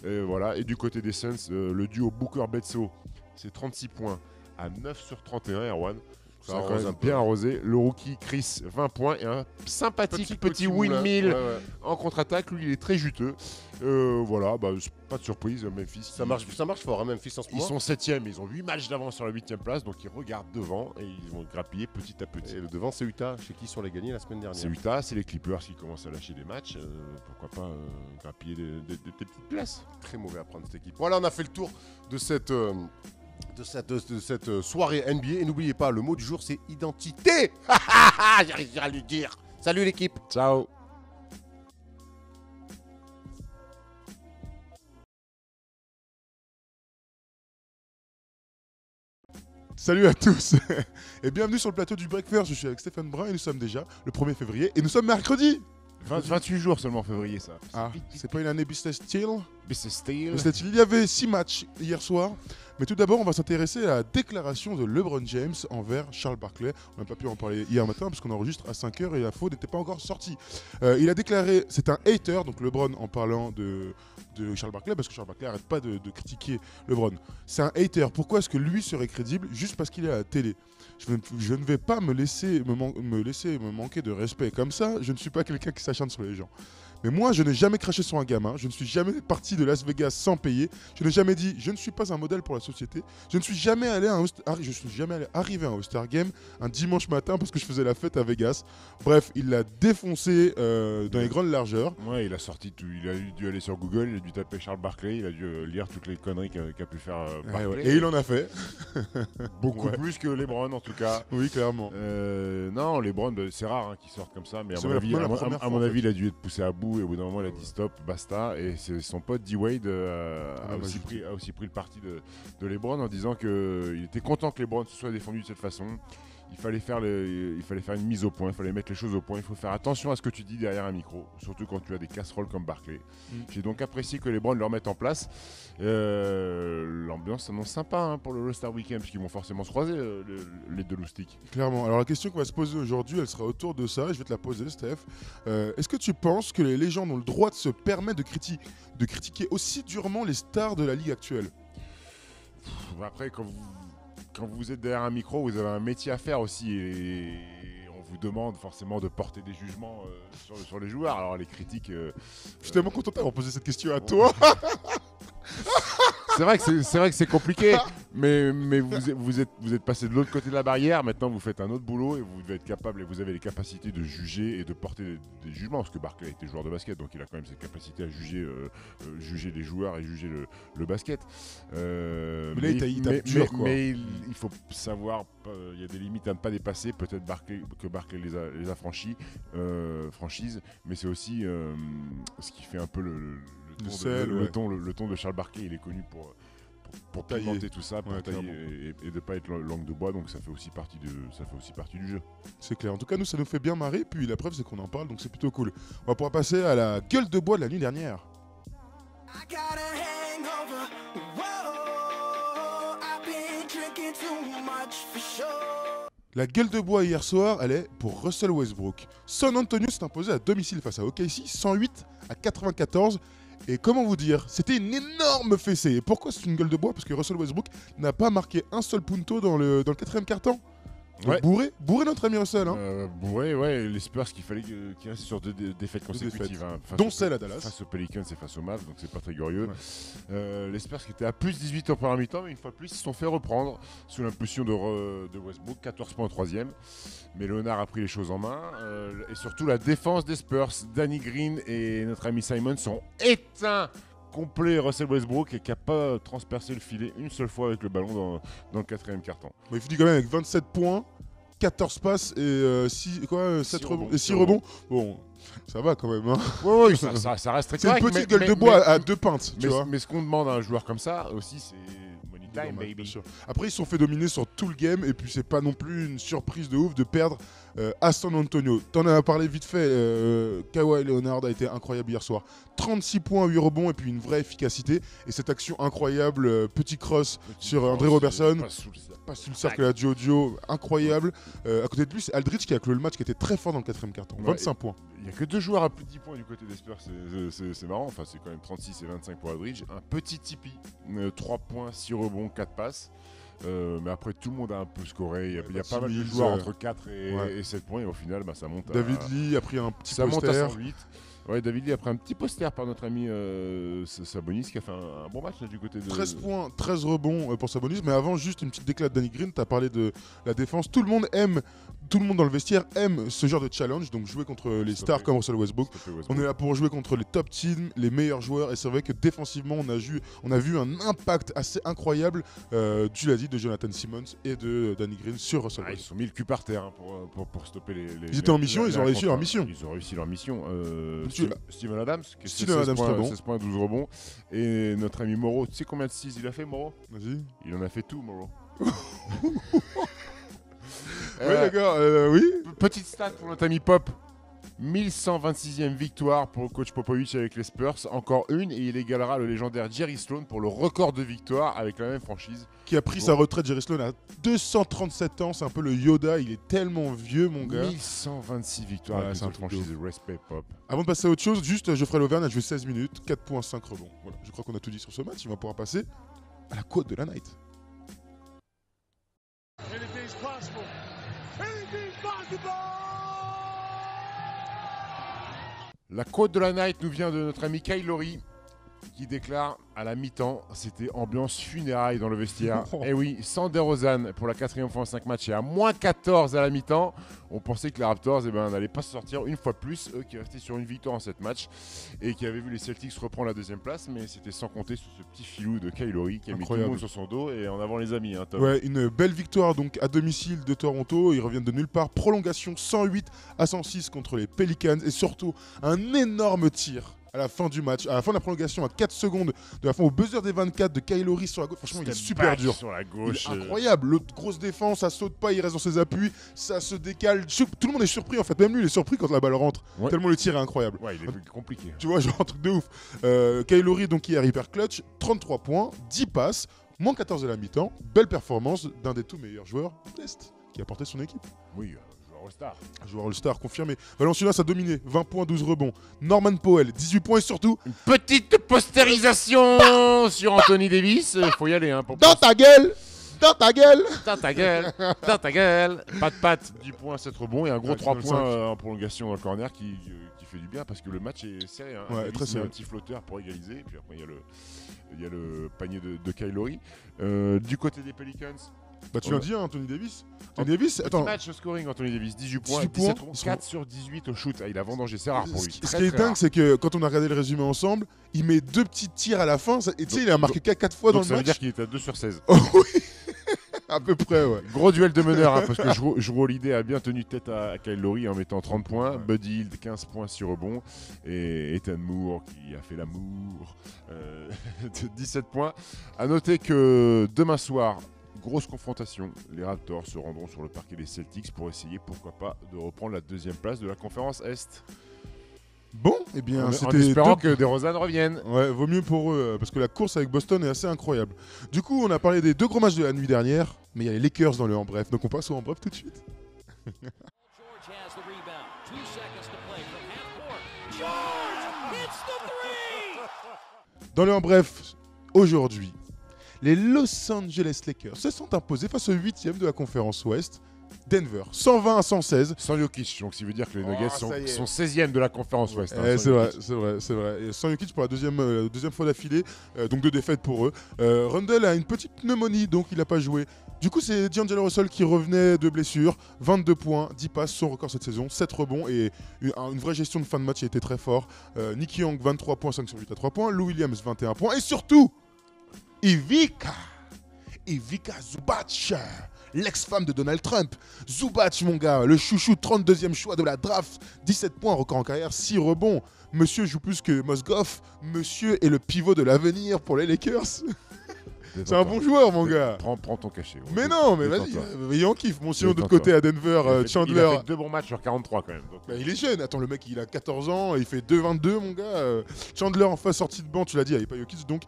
[SPEAKER 5] Voilà. Et du côté des Suns, le duo Booker-Bledsoe, c'est 36 points à 9 sur 31, Erwan. Ça a quand
[SPEAKER 1] arrose
[SPEAKER 5] même
[SPEAKER 1] un peu.
[SPEAKER 5] bien arrosé. Le rookie Chris, 20 points et un sympathique petit
[SPEAKER 1] moulin.
[SPEAKER 5] windmill
[SPEAKER 1] Ouais, ouais.
[SPEAKER 5] en contre-attaque. Lui, il est très juteux. Voilà, c'est pas de surprise. Memphis,
[SPEAKER 1] Ça marche fort, hein, Memphis en ce
[SPEAKER 5] ils
[SPEAKER 1] moment.
[SPEAKER 5] sont 7e, ils ont 8 matchs d'avance sur la 8e place, donc ils regardent devant et ils vont grappiller petit à petit.
[SPEAKER 1] Et le devant, c'est Utah, chez qui ils sont les gagnés la semaine dernière.
[SPEAKER 5] C'est Utah, c'est les Clippers qui commencent à lâcher des matchs. Pourquoi pas grappiller des petites places.
[SPEAKER 1] Très mauvais à prendre cette équipe. Voilà, on a fait le tour de cette soirée NBA. Et n'oubliez pas, le mot du jour, c'est identité. J'arrive à le dire. Salut l'équipe.
[SPEAKER 5] Ciao.
[SPEAKER 2] Salut à tous et bienvenue sur le plateau du Breakfast. Je suis avec Stéphane Brun et nous sommes déjà le 1er février et nous sommes mercredi.
[SPEAKER 5] 28 jours seulement en février, ça.
[SPEAKER 2] Ah, c'est pas une année business style.
[SPEAKER 5] Business Steel.
[SPEAKER 2] Il y avait 6 matchs hier soir. Mais tout d'abord, on va s'intéresser à la déclaration de LeBron James envers Charles Barkley. On n'a pas pu en parler hier matin parce qu'on enregistre à 5h et l'info n'était pas encore sortie. Il a déclaré, c'est un hater, donc LeBron en parlant de Charles Barkley, parce que Charles Barkley n'arrête pas de critiquer LeBron. C'est un hater. Pourquoi est-ce que lui serait crédible juste parce qu'il est à la télé ? Je ne vais pas me laisser me manquer de respect comme ça. Je ne suis pas quelqu'un qui s'acharne sur les gens. Mais moi, je n'ai jamais craché sur un gamin. Je ne suis jamais parti de Las Vegas sans payer. Je n'ai jamais dit, je ne suis pas un modèle pour la société. Je ne suis jamais allé arriver à un All-Star Game un dimanche matin parce que je faisais la fête à Vegas. Bref, il l'a défoncé dans les grandes largeurs.
[SPEAKER 5] Ouais, il a sorti tout. Il a dû aller sur Google, il a dû taper Charles Barkley, il a dû lire toutes les conneries qu'a pu faire Barkley.
[SPEAKER 2] Ouais. Et il en a fait.
[SPEAKER 5] Beaucoup plus que LeBron en tout cas.
[SPEAKER 2] Oui, clairement.
[SPEAKER 5] Non, LeBron, c'est rare qu'ils sortent comme ça, mais à
[SPEAKER 2] C'est
[SPEAKER 5] mon
[SPEAKER 2] la
[SPEAKER 5] avis,
[SPEAKER 2] première fois,
[SPEAKER 5] il a dû être poussé à bout et au bout d'un moment, il a dit stop, basta. Et son pote D-Wade a aussi pris le parti de LeBron en disant qu'il était content que LeBron se soit défendu de cette façon. Il fallait faire une mise au point, il fallait mettre les choses au point, il faut faire attention à ce que tu dis derrière un micro, surtout quand tu as des casseroles comme Barkley. J'ai donc apprécié que LeBron le remettent en place. L'ambiance s'annonce sympa pour le All-Star Weekend, puisqu'ils vont forcément se croiser, les deux loustiques.
[SPEAKER 2] Clairement. Alors la question qu'on va se poser aujourd'hui, elle sera autour de ça, je vais te la poser, Steph. Est-ce que tu penses que les légendes ont le droit de se permettre de critiquer aussi durement les stars de la ligue actuelle ?
[SPEAKER 5] Après, quand vous êtes derrière un micro, vous avez un métier à faire aussi et on vous demande forcément de porter des jugements sur les joueurs. Alors les critiques... je
[SPEAKER 2] suis tellement content d'avoir posé cette question à toi.
[SPEAKER 5] C'est vrai que c'est compliqué, mais vous êtes passé de l'autre côté de la barrière. Maintenant, vous faites un autre boulot et vous devez être capable et vous avez les capacités de juger et de porter des jugements. Parce que Barkley était joueur de basket, donc il a quand même cette capacité à juger les joueurs et juger le basket.
[SPEAKER 2] Mais
[SPEAKER 5] il faut savoir, il y a des limites à ne pas dépasser. Peut-être que Barkley les a franchises, mais c'est aussi ce qui fait un peu le ton de Charles Barkley. Il est connu pour pimenter tout ça, pour tailler et de pas être langue de bois, donc ça fait aussi partie du jeu.
[SPEAKER 2] C'est clair. En tout cas, nous, ça nous fait bien marrer. Puis la preuve, c'est qu'on en parle, donc c'est plutôt cool. On va pouvoir passer à la gueule de bois de la nuit dernière. La gueule de bois hier soir, elle est pour Russell Westbrook. San Antonio s'est imposé à domicile face à OKC, 108-94. Et comment vous dire, c'était une énorme fessée. Et pourquoi c'est une gueule de bois ? Parce que Russell Westbrook n'a pas marqué un seul punto dans le quatrième quart-temps. Ouais. Bourré notre ami Russell.
[SPEAKER 5] Bourré, les Spurs qu'il fallait qu'il reste sur deux défaites consécutives.
[SPEAKER 2] Dont celle à Dallas.
[SPEAKER 5] Face aux Pelicans et face aux Mavs, donc c'est pas très glorieux. Ouais. Les Spurs qui étaient à plus 18 en première mi-temps, mais une fois de plus, ils se sont fait reprendre sous l'impulsion de Westbrook, 14 points au troisième. Mais Leonard a pris les choses en main. Et surtout, la défense des Spurs, Danny Green et notre ami Simon sont éteints. Complet Russell Westbrook et qui n'a pas transpercé le filet une seule fois avec le ballon dans le quatrième quart-temps.
[SPEAKER 2] Il finit quand même avec 27 points, 14 passes et 6 rebonds. Bon, ça va quand même. Hein.
[SPEAKER 5] Oui, ça reste très correct.
[SPEAKER 2] C'est une petite gueule de bois à 2 pintes.
[SPEAKER 5] Mais ce qu'on demande à un joueur comme ça aussi, c'est money time, baby.
[SPEAKER 2] Bien sûr. Après, ils se sont fait dominer sur tout le game et puis c'est pas non plus une surprise de ouf de perdre à San Antonio. T'en as parlé vite fait, Kawhi Leonard a été incroyable hier soir. 36 points, 8 rebonds et puis une vraie efficacité. Et cette action incroyable, petit cross sur André Robertson. Passe sous le cercle à Jojo, incroyable. À côté de lui, c'est Aldridge qui a clos le match, qui était très fort dans le quatrième quart-temps. 25 points.
[SPEAKER 5] Il n'y a que 2 joueurs à plus de 10 points du côté des Spurs, c'est marrant. Enfin, c'est quand même 36 et 25 pour Aldridge. Un petit Tipeee, 3 points, 6 rebonds, 4 passes. Mais après, tout le monde a un peu scoré. Il y a pas mal de joueurs entre 4 et 7 points. Et au final, ça monte
[SPEAKER 2] David Lee a pris un petit poster.
[SPEAKER 5] Ça monte à 108. Ouais, David Lee a pris un petit poster par notre ami Sabonis qui a fait un bon match là, du côté de...
[SPEAKER 2] 13 points, 13 rebonds pour Sabonis. Mais avant, juste une petite déclat de Danny Green. Tu as parlé de la défense. Tout le monde dans le vestiaire aime ce genre de challenge. Donc jouer contre les stars comme Russell Westbrook. On est là pour jouer contre les top teams, les meilleurs joueurs. Et c'est vrai que défensivement, on a vu un impact assez incroyable, tu l'as dit, de Jonathan Simmons et de Danny Green sur Russell Westbrook.
[SPEAKER 5] Ils se sont mis le cul par terre pour stopper les...
[SPEAKER 2] Ils étaient en mission, ils ont réussi leur mission.
[SPEAKER 5] Ils ont réussi leur mission. Steven Adams, qui est
[SPEAKER 2] 16
[SPEAKER 5] points, 12 rebonds. Et notre ami Moro, tu sais combien de 6 il a fait, Moro ?
[SPEAKER 2] Vas-y.
[SPEAKER 5] Il en a fait tout, Moro.
[SPEAKER 2] Oui, d'accord, oui.
[SPEAKER 5] Petite stat pour notre ami Pop. 1126e victoire pour le coach Popovich avec les Spurs. Encore une et il égalera le légendaire Jerry Sloan pour le record de victoires avec la même franchise.
[SPEAKER 2] Qui a pris sa retraite, Jerry Sloan, à 237 ans. C'est un peu le Yoda. Il est tellement vieux, mon gars.
[SPEAKER 5] 1126 victoires
[SPEAKER 2] Ouais,
[SPEAKER 5] avec
[SPEAKER 2] c'est un
[SPEAKER 5] cette
[SPEAKER 2] truc
[SPEAKER 5] franchise. Respect, Pop.
[SPEAKER 2] Avant de passer à autre chose, juste Geoffrey Lauvergne a joué 16 minutes, 4.5 rebonds. Voilà, je crois qu'on a tout dit sur ce match. Il va pouvoir passer à la quote de la night.
[SPEAKER 3] Anything's possible. Anything's possible.
[SPEAKER 5] La quote de la night nous vient de notre ami Kyle Lowry qui déclare à la mi-temps, c'était ambiance funérailles dans le vestiaire. Et oui, sans DeRozan pour la 4e fois en 5 matchs et à moins 14 à la mi-temps, on pensait que les Raptors n'allaient pas se sortir une fois de plus, eux qui restaient sur une victoire en 7 matchs et qui avaient vu les Celtics reprendre la 2e place, mais c'était sans compter sur ce petit filou de Kyle Lowry qui a mis tout le monde sur son dos et en avant les amis. Hein, Tom.
[SPEAKER 2] Ouais, une belle victoire donc à domicile de Toronto. Ils reviennent de nulle part. Prolongation 108-106 contre les Pelicans et surtout un énorme tir à la fin du match, à la fin de la prolongation, à 4 secondes de la fin, au buzzer des 24 de Kyle Lowry sur la gauche. Franchement, il est super dur.
[SPEAKER 5] Sur la gauche.
[SPEAKER 2] Il est incroyable. L'autre grosse défense, ça saute pas, il reste dans ses appuis, ça se décale. Tout le monde est surpris en fait. Même lui, il est surpris quand la balle rentre.
[SPEAKER 5] Ouais.
[SPEAKER 2] Tellement le tir est incroyable.
[SPEAKER 5] Ouais, il est compliqué.
[SPEAKER 2] Tu vois, genre un truc de ouf. Kyle Lowry, donc hier hyper clutch, 33 points, 10 passes, moins 14 de la mi-temps. Belle performance d'un des tout meilleurs joueurs de l'Est qui a porté son équipe.
[SPEAKER 5] Oui, joueur All-Star.
[SPEAKER 2] Joueur All-Star confirmé. Valanciunas a dominé, 20 points, 12 rebonds. Norman Powell, 18 points et surtout...
[SPEAKER 5] Une petite postérisation sur Anthony Davis. Faut y aller. Hein, pour
[SPEAKER 2] Dans ta gueule! Dans ta gueule!
[SPEAKER 5] Dans ta gueule, dans ta gueule. Pas de patte, 10 points, 7 rebonds et un gros
[SPEAKER 2] Ouais,
[SPEAKER 5] 3
[SPEAKER 2] 5.
[SPEAKER 5] points en prolongation dans le corner qui fait du bien parce que le match est serré. Hein.
[SPEAKER 2] Ouais,
[SPEAKER 5] Davis
[SPEAKER 2] très
[SPEAKER 5] met
[SPEAKER 2] serré.
[SPEAKER 5] un petit flotteur pour égaliser et puis après il y a le panier de Kyle Lowry. Du côté des Pelicans,
[SPEAKER 2] Bah tu
[SPEAKER 5] Ouais.
[SPEAKER 2] l'as dit, hein, Anthony Davis. Anthony Davis,
[SPEAKER 5] petit
[SPEAKER 2] attends.
[SPEAKER 5] match au scoring, Anthony Davis, 18 points,
[SPEAKER 2] 18
[SPEAKER 5] 17
[SPEAKER 2] points.
[SPEAKER 5] ronds, 4 sur 18 au shoot. Ah, il a vendangé, c'est rare pour lui.
[SPEAKER 2] Ce qui est dingue, c'est que quand on a regardé le résumé ensemble, il met 2 petits tirs à la fin. Et tu sais, il a marqué 4 fois dans
[SPEAKER 5] Donc
[SPEAKER 2] le
[SPEAKER 5] ça veut
[SPEAKER 2] match.
[SPEAKER 5] dire qu'il est à 2 sur 16.
[SPEAKER 2] Oh oui, à peu près, ouais.
[SPEAKER 5] Gros duel de meneurs, hein, parce que Jrue Holiday a bien tenu tête à Kyle Lowry en mettant 30 points. Buddy Hield, 15 points sur rebond. Et Ethan Moore, qui a fait l'amour, de 17 points. À noter que demain soir, grosse confrontation. Les Raptors se rendront sur le parquet des Celtics pour essayer, pourquoi pas, de reprendre la 2e place de la conférence Est.
[SPEAKER 2] Bon, eh bien,
[SPEAKER 5] En
[SPEAKER 2] c'était...
[SPEAKER 5] espérant
[SPEAKER 2] deux-
[SPEAKER 5] que DeRozan revienne.
[SPEAKER 2] Ouais, vaut mieux pour eux, parce que la course avec Boston est assez incroyable. Du coup, on a parlé des 2 gros matchs de la nuit dernière, mais il y a les Lakers dans le en bref. Donc on passe au en bref tout de suite.
[SPEAKER 4] George has the rebound. 2 seconds to play from half court. George hits the three!
[SPEAKER 2] Dans le en bref, aujourd'hui, les Los Angeles Lakers se sont imposés face au 8e de la conférence Ouest, Denver, 120-116.
[SPEAKER 5] Sans Jokic, donc ça veut dire que les Nuggets
[SPEAKER 2] Oh, ça y est.
[SPEAKER 5] sont 16e de la conférence Ouest. hein,
[SPEAKER 2] Eh,
[SPEAKER 5] sans
[SPEAKER 2] c'est vrai,
[SPEAKER 5] Jokic.
[SPEAKER 2] c'est vrai, c'est vrai. Et sans Jokic pour la deuxième fois d'affilée, donc 2 défaites pour eux. Rundle a une petite pneumonie, donc il n'a pas joué. Du coup, c'est D'Angelo Russell qui revenait de blessure. 22 points, 10 passes, son record cette saison, 7 rebonds et une vraie gestion de fin de match. Il a été très fort. Nicky Young, 23 points, 5 sur 8 à 3 points. Lou Williams, 21 points. Et surtout, Ivica Zubac, l'ex-femme de Donald Trump. Zubac, mon gars, le chouchou, 32e choix de la draft. 17 points, record en carrière, 6 rebonds. Monsieur joue plus que Mozgov. Monsieur est le pivot de l'avenir pour les Lakers. C'est un bon joueur, mon gars.
[SPEAKER 5] Prends ton cachet. ouais.
[SPEAKER 2] Mais non, mais
[SPEAKER 5] Détends-toi.
[SPEAKER 2] vas-y, il en kiffe. Bon, sinon, de l'autre
[SPEAKER 5] Détends-toi.
[SPEAKER 2] côté, à Denver,
[SPEAKER 5] Il a fait
[SPEAKER 2] Chandler.
[SPEAKER 5] 2 bons matchs sur 43 quand même. Donc,
[SPEAKER 2] Bah, il est jeune. Attends, le mec, il a 14 ans. Il fait 2,22, mon gars. Chandler en face, sortie de banc. Tu l'as dit, il n'y avait pas Jokic. Donc,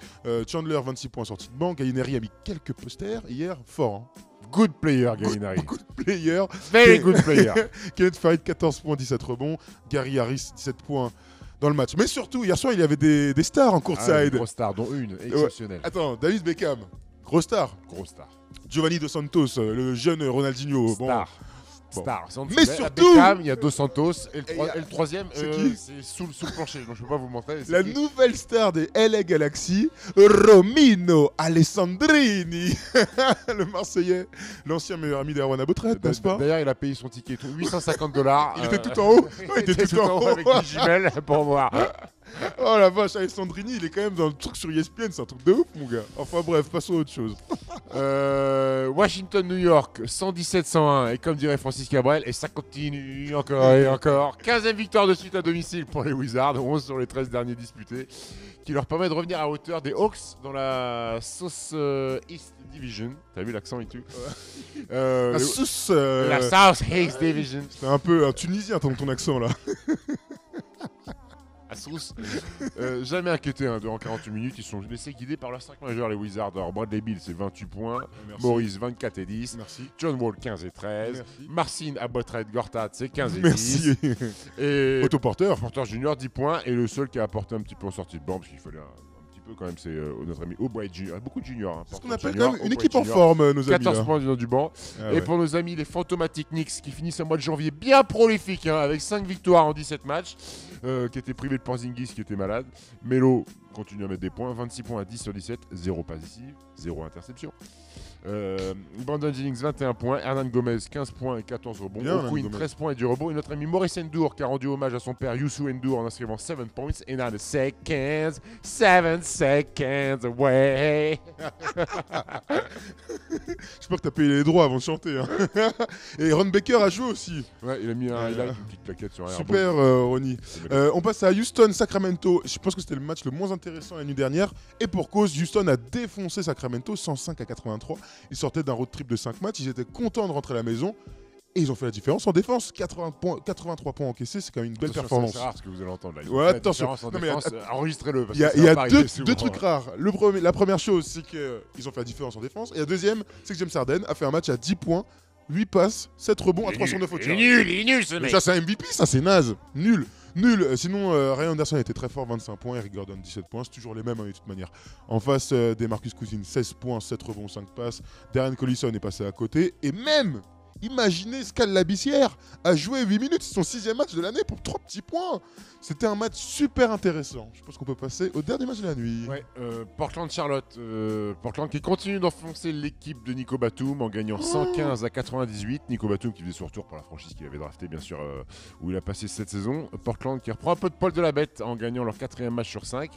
[SPEAKER 2] Chandler, 26 points, sortie de banc. Gallinari a mis quelques posters hier. Fort, hein.
[SPEAKER 5] good player, Gallinari.
[SPEAKER 2] Beaucoup de players.
[SPEAKER 5] Very good player.
[SPEAKER 2] Kenneth Farid, 14 points, 17 rebonds. Gary Harris, 17 points dans le match. Mais surtout, hier soir, il y avait des stars en
[SPEAKER 5] Ah,
[SPEAKER 2] courtside.
[SPEAKER 5] une grosse star, dont une exceptionnelle.
[SPEAKER 2] Attends, David Beckham, grosse star.
[SPEAKER 5] Grosse star.
[SPEAKER 2] Giovanni Dos Santos, le jeune Ronaldinho. Bon,
[SPEAKER 5] Star.
[SPEAKER 2] Bon.
[SPEAKER 5] Star.
[SPEAKER 2] Mais
[SPEAKER 5] La
[SPEAKER 2] surtout-
[SPEAKER 5] Beckham, il y a Dos Santos et
[SPEAKER 2] Et il y a-
[SPEAKER 5] le troisième,
[SPEAKER 2] c'est qui
[SPEAKER 5] c'est sous le plancher. Donc je peux pas vous montrer. c'est
[SPEAKER 2] la
[SPEAKER 5] qui
[SPEAKER 2] nouvelle star des LA Galaxy, Romino Alessandrini. Le Marseillais, l'ancien meilleur ami d'Erwan Abotret, n'est-ce pas?
[SPEAKER 5] D'ailleurs, il a payé son ticket, $850.
[SPEAKER 2] Il était tout en haut.
[SPEAKER 5] Il était tout en haut avec des jumelles pour voir.
[SPEAKER 2] Oh la vache, Alessandrini, il est quand même dans le truc sur ESPN, c'est un truc de ouf, mon gars. Enfin bref, passons à autre chose.
[SPEAKER 5] Washington, New York, 117-101. Et comme dirait Francis Cabrel, et ça continue encore et encore. 15e victoire de suite à domicile pour les Wizards, 11 sur les 13 derniers disputés, qui leur permet de revenir à hauteur des Hawks dans la sauce East Division. T'as vu l'accent et tout
[SPEAKER 2] La sauce.
[SPEAKER 5] La South East Division.
[SPEAKER 2] C'est un peu un tunisien ton accent là.
[SPEAKER 5] À sauce. Jamais inquiété hein, en 48 minutes. Ils sont laissés guider par leurs 5 majeurs, les Wizards. Alors, Bradley Beal, c'est 28 points.
[SPEAKER 2] Merci.
[SPEAKER 5] Maurice, 24 et 10.
[SPEAKER 2] Merci.
[SPEAKER 5] John Wall, 15 et 13.
[SPEAKER 2] Merci.
[SPEAKER 5] Marcin Abotred Gortat, c'est 15 et 10.
[SPEAKER 2] Merci.
[SPEAKER 5] Et
[SPEAKER 2] Autoporteur.
[SPEAKER 5] Porter Junior, 10 points. Et le seul qui a apporté un petit peu en sortie de banc, parce qu'il fallait un petit peu quand même, c'est notre ami Aubrey Junior. Beaucoup de juniors. Hein,
[SPEAKER 2] C'est ce qu'on
[SPEAKER 5] Porter
[SPEAKER 2] appelle
[SPEAKER 5] Junior,
[SPEAKER 2] quand même une
[SPEAKER 5] Aubrey
[SPEAKER 2] équipe en
[SPEAKER 5] Junior.
[SPEAKER 2] forme, nos amis.
[SPEAKER 5] 14
[SPEAKER 2] là.
[SPEAKER 5] points du banc.
[SPEAKER 2] Ah
[SPEAKER 5] Et
[SPEAKER 2] ouais.
[SPEAKER 5] pour nos amis les Fantomatiques Knicks qui finissent un mois de janvier bien prolifique hein, avec 5 victoires en 17 matchs, qui étaient privés de Porzingis qui était malade. Melo continue à mettre des points, 26 points à 10 sur 17, 0 passe décisive, 0 interception. Brandon Jennings 21 points, Hernan Gomez 15 points et 14 rebonds,
[SPEAKER 2] Bien,
[SPEAKER 5] O'Quinn
[SPEAKER 2] Hernan Gomez.
[SPEAKER 5] 13 points et du rebond, et notre ami Maurice Ndour qui a rendu hommage à son père Youssou Ndour en inscrivant 7 points, and now the seconds, 7 seconds away.
[SPEAKER 2] Je crois que t'as payé les droits avant de chanter. Hein. Et Ron Baker a joué aussi.
[SPEAKER 5] Ouais, il a mis un highlight, une petite plaquette sur un
[SPEAKER 2] Super, Ronnie. On passe à Houston-Sacramento. Je pense que c'était le match le moins intéressant la nuit dernière. Et pour cause, Houston a défoncé Sacramento 105-83. Ils sortaient d'un road trip de 5 matchs. Ils étaient contents de rentrer à la maison. Et ils ont fait la différence en défense. 83 points encaissés, c'est quand même une belle performance.
[SPEAKER 5] C'est rare ce que vous allez entendre là. Ils
[SPEAKER 2] Ouais,
[SPEAKER 5] ont fait la
[SPEAKER 2] attention.
[SPEAKER 5] différence en
[SPEAKER 2] Non, mais
[SPEAKER 5] défense, enregistrez-le. parce
[SPEAKER 2] Il y a,
[SPEAKER 5] que
[SPEAKER 2] il
[SPEAKER 5] ça
[SPEAKER 2] y a
[SPEAKER 5] va pas
[SPEAKER 2] deux,
[SPEAKER 5] arriver souvent.
[SPEAKER 2] deux trucs rares. La première chose, c'est qu'ils ont fait la différence en défense. Et la deuxième, c'est que James Harden a fait un match à 10 points, 8 passes, 7 rebonds à 309 au tir.
[SPEAKER 5] Il est nul ce
[SPEAKER 2] Mais
[SPEAKER 5] mec.
[SPEAKER 2] ça, c'est un MVP, ça, c'est naze. Nul. Sinon, Ryan Anderson était très fort, 25 points. Eric Gordon, 17 points. C'est toujours les mêmes, hein, de toute manière. En face des Marcus Cousins, 16 points, 7 rebonds, 5 passes. Darren Collison est passé à côté. Et même, imaginez Scal Labissière a joué 8 minutes. C'est son 6e match de l'année pour 3 petits points. C'était un match super intéressant. Je pense qu'on peut passer au dernier match de la nuit.
[SPEAKER 5] Ouais, Portland-Charlotte. Portland qui continue d'enfoncer l'équipe de Nico Batum en gagnant 115-98. Nico Batum qui faisait son retour pour la franchise qu'il avait drafté, bien sûr, où il a passé cette saison. Portland qui reprend un peu de poil de la bête en gagnant leur 4e match sur 5.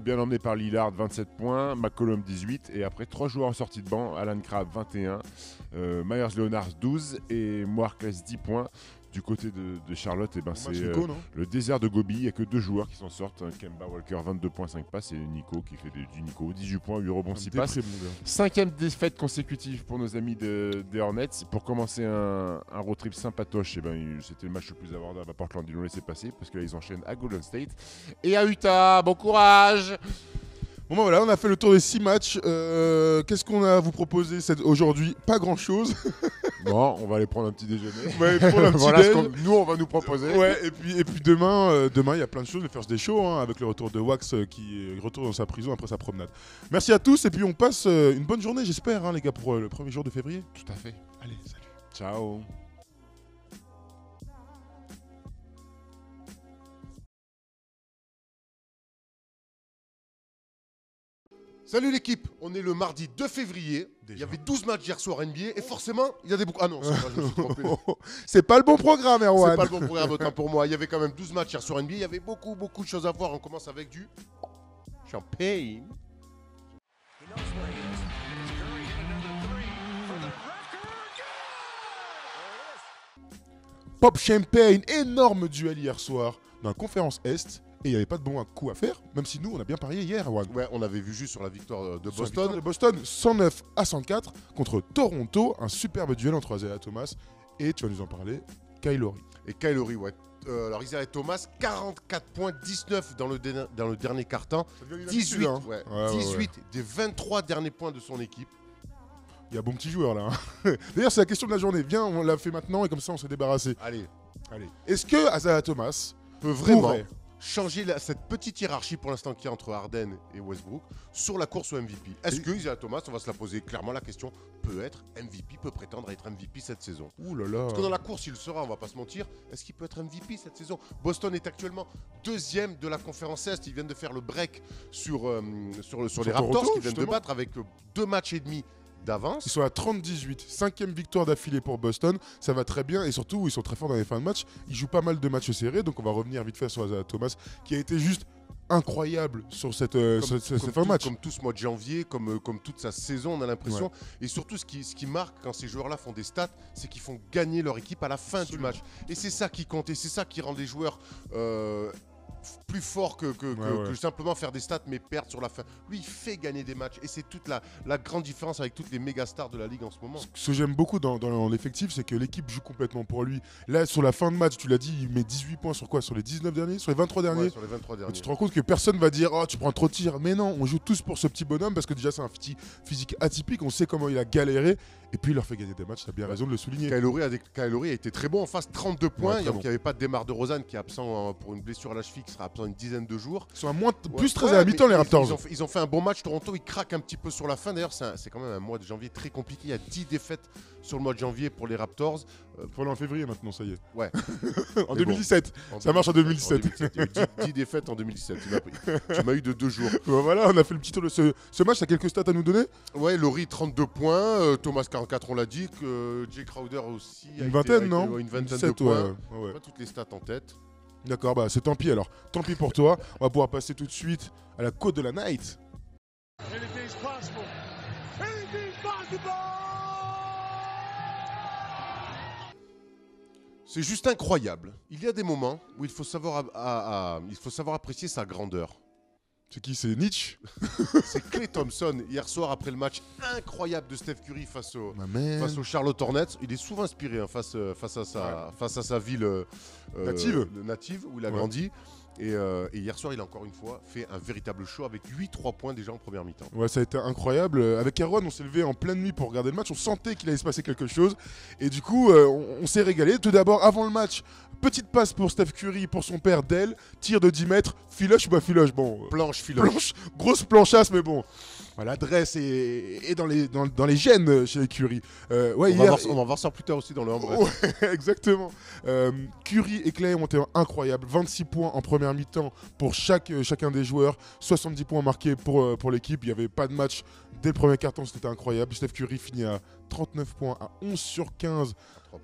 [SPEAKER 5] Bien emmené par Lillard, 27 points. McCollum, 18. Et après 3 joueurs en sortie de banc, Alan Crabb, 21. Myers Leonard, 12. Et Moarkless, 10 points. Du côté de Charlotte, eh ben, c'est
[SPEAKER 2] Match Nico, non
[SPEAKER 5] le désert de Gobi. Il n'y a que 2 joueurs qui s'en sortent. Kemba Walker, 22,5 passes. Et Nico qui fait du Nico, 18 points, 8 rebonds, 6 passes.
[SPEAKER 2] Déprime, mon gars.
[SPEAKER 5] 5e défaite consécutive pour nos amis des Hornets. Pour commencer un road trip sympatoche, eh ben, c'était le match le plus abordable à Portland. Ils l'ont laissé passer parce que là, ils enchaînent à Golden State et à Utah. Bon courage!
[SPEAKER 2] Bon ben voilà, on a fait le tour des 6 matchs. Qu'est-ce qu'on a à vous proposer aujourd'hui? Pas grand-chose.
[SPEAKER 5] Bon, on va aller prendre un petit déjeuner.
[SPEAKER 2] Ouais, pour un petit
[SPEAKER 5] Voilà ce
[SPEAKER 2] déj.
[SPEAKER 5] qu'on nous, on va nous proposer.
[SPEAKER 2] Ouais, et puis demain, il y a plein de choses. Le First Day Show, hein, avec le retour de Wax qui retourne dans sa prison après sa promenade. Merci à tous, et puis on passe une bonne journée, j'espère, hein, les gars, pour le premier jour de février.
[SPEAKER 5] Tout à fait.
[SPEAKER 2] Allez, salut.
[SPEAKER 5] Ciao.
[SPEAKER 1] Salut l'équipe, on est le mardi 2 février. Il y avait 12 matchs hier soir NBA et forcément, il y a des beaucoup. Ah non, c'est pas, je me suis trompé.
[SPEAKER 2] C'est pas le bon programme, Erwan.
[SPEAKER 1] C'est pas le bon programme, autant pour moi. Il y avait quand même 12 matchs hier soir NBA. Il y avait beaucoup de choses à voir. On commence avec du champagne.
[SPEAKER 3] He knows where he is. As Curry hit another three for the record.
[SPEAKER 2] Pop Champagne, énorme duel hier soir dans la conférence Est. Et il n'y avait pas de bon coup à faire, même si nous, on a bien parié hier, Erwan.
[SPEAKER 1] Ouais, on avait vu juste sur la victoire de
[SPEAKER 2] Sur la victoire
[SPEAKER 1] Boston.
[SPEAKER 2] de Boston, 109-104 contre Toronto. Un superbe duel entre Isaiah Thomas et, tu vas nous en parler, Kyle Lowry.
[SPEAKER 1] Et Kyle Lowry, ouais. Alors Isaiah Thomas, 44 points, 19 dans le dernier quart-temps. 18,
[SPEAKER 2] hein.
[SPEAKER 1] ouais,
[SPEAKER 2] Ouais,
[SPEAKER 1] 18 des 23 derniers points de son équipe.
[SPEAKER 2] Il y a bon petit joueur là. hein. D'ailleurs, c'est la question de la journée. Viens, on l'a fait maintenant et comme ça, on s'est débarrassé.
[SPEAKER 1] Allez,
[SPEAKER 2] Est-ce que Isaiah Thomas
[SPEAKER 1] peut vraiment
[SPEAKER 2] pourrait
[SPEAKER 1] changer cette petite hiérarchie pour l'instant qu'il y a entre Harden et Westbrook sur la course au MVP? Est-ce que Isaiah Thomas, on va se la poser clairement la question, peut être MVP, peut prétendre à être MVP cette saison?
[SPEAKER 2] Ouh là là.
[SPEAKER 1] Parce que dans la course, il le sera, on va pas se mentir. Est-ce qu'il peut être MVP cette saison? Boston est actuellement 2e de la conférence Est. Ils viennent de faire le break sur les
[SPEAKER 2] Toronto,
[SPEAKER 1] Raptors, qui viennent de
[SPEAKER 2] justement.
[SPEAKER 1] battre avec 2 matchs et demi d'avance.
[SPEAKER 2] Ils sont à 30-18, 5e victoire d'affilée pour Boston, ça va très bien et surtout ils sont très forts dans les fins de match, ils jouent pas mal de matchs serrés, donc on va revenir vite fait sur Isaiah Thomas qui a été juste incroyable sur cette fin de match.
[SPEAKER 1] Comme tout ce mois de janvier, comme toute sa saison, on a l'impression.
[SPEAKER 2] Ouais.
[SPEAKER 1] Et surtout, ce qui marque quand ces joueurs-là font des stats, c'est qu'ils font gagner leur équipe à la fin du match. Et c'est ça qui compte, et c'est ça qui rend les joueurs plus forts que simplement faire des stats mais perdre sur la fin. Lui, il fait gagner des matchs, et c'est toute la grande différence avec toutes les méga stars de la ligue en ce moment.
[SPEAKER 2] Ce que j'aime beaucoup dans l'effectif, c'est que l'équipe joue complètement pour lui. Là, sur la fin de match, tu l'as dit, il met 18 points sur quoi? Sur les 19 derniers? Sur les 23 derniers?
[SPEAKER 1] Ouais, sur les 23 derniers.
[SPEAKER 2] Et tu te rends compte que personne va dire « Oh, tu prends trop de tirs ». Mais non, on joue tous pour ce petit bonhomme parce que déjà, c'est un physique atypique. On sait comment il a galéré. Et puis, il leur fait gagner des matchs. Tu as bien raison de le souligner.
[SPEAKER 1] Kyle Lowry a été très bon en face, 32 points.
[SPEAKER 2] Ouais,
[SPEAKER 1] Il n'y avait pas de Demar DeRozan qui est absent pour une blessure à la cheville, qui sera absent une dizaine de jours.
[SPEAKER 2] Ils sont à plus 13 à la mi-temps, les Raptors.
[SPEAKER 1] Ils ont fait un bon match. Toronto, ils craquent un petit peu sur la fin. D'ailleurs, c'est quand même un mois de janvier très compliqué. Il y a 10 défaites sur le mois de janvier pour les Raptors.
[SPEAKER 2] Pour aller en février maintenant, ça y est.
[SPEAKER 1] Ouais.
[SPEAKER 2] En 2017. Ça marche en 2017.
[SPEAKER 1] Il y a eu 10 défaites en 2017. Tu m'as eu de 2 jours.
[SPEAKER 2] Bon, voilà, on a fait le petit tour de ce match. Tu as quelques stats à nous donner?
[SPEAKER 1] Ouais, Lowry, 32 points. Thomas, 44, on l'a dit. Jay Crowder aussi.
[SPEAKER 2] Une vingtaine, non?
[SPEAKER 1] Une vingtaine
[SPEAKER 2] 17,
[SPEAKER 1] de points.
[SPEAKER 2] Ouais.
[SPEAKER 1] Pas toutes les stats en tête.
[SPEAKER 2] D'accord, bah c'est tant pis alors. Tant pis pour toi. On va pouvoir passer tout de suite à la côte de la night.
[SPEAKER 3] Anything's possible. Anything's possible.
[SPEAKER 1] C'est juste incroyable. Il y a des moments où il faut savoir apprécier sa grandeur.
[SPEAKER 2] C'est qui? C'est Nietzsche?
[SPEAKER 1] C'est Klay Thompson, hier soir, après le match incroyable de Steph Curry face aux Charlotte Hornets. Il est souvent inspiré face à sa ville native où il a grandi. Et hier soir, il a encore une fois fait un véritable show avec 8-3 points déjà en première mi-temps.
[SPEAKER 2] Ouais, ça a été incroyable. Avec Erwan, on s'est levé en pleine nuit pour regarder le match. On sentait qu'il allait se passer quelque chose. Et du coup, on s'est régalé. Tout d'abord, avant le match, petite passe pour Steph Curry, pour son père Dell. Tir de 10 mètres. Filoche ou pas filoche? Bon,
[SPEAKER 1] Planche.
[SPEAKER 2] grosse planchasse, mais bon. L'adresse est dans les gènes chez les Curry.
[SPEAKER 1] On va voir ça plus tard aussi dans le handball.
[SPEAKER 2] Ouais, exactement. Curry et Klay ont été incroyables. 26 points en première mi-temps pour chacun des joueurs. 70 points marqués pour l'équipe. Il n'y avait pas de match dès le premier quart-temps. C'était incroyable. Steph Curry finit à 39 points, à 11 sur 15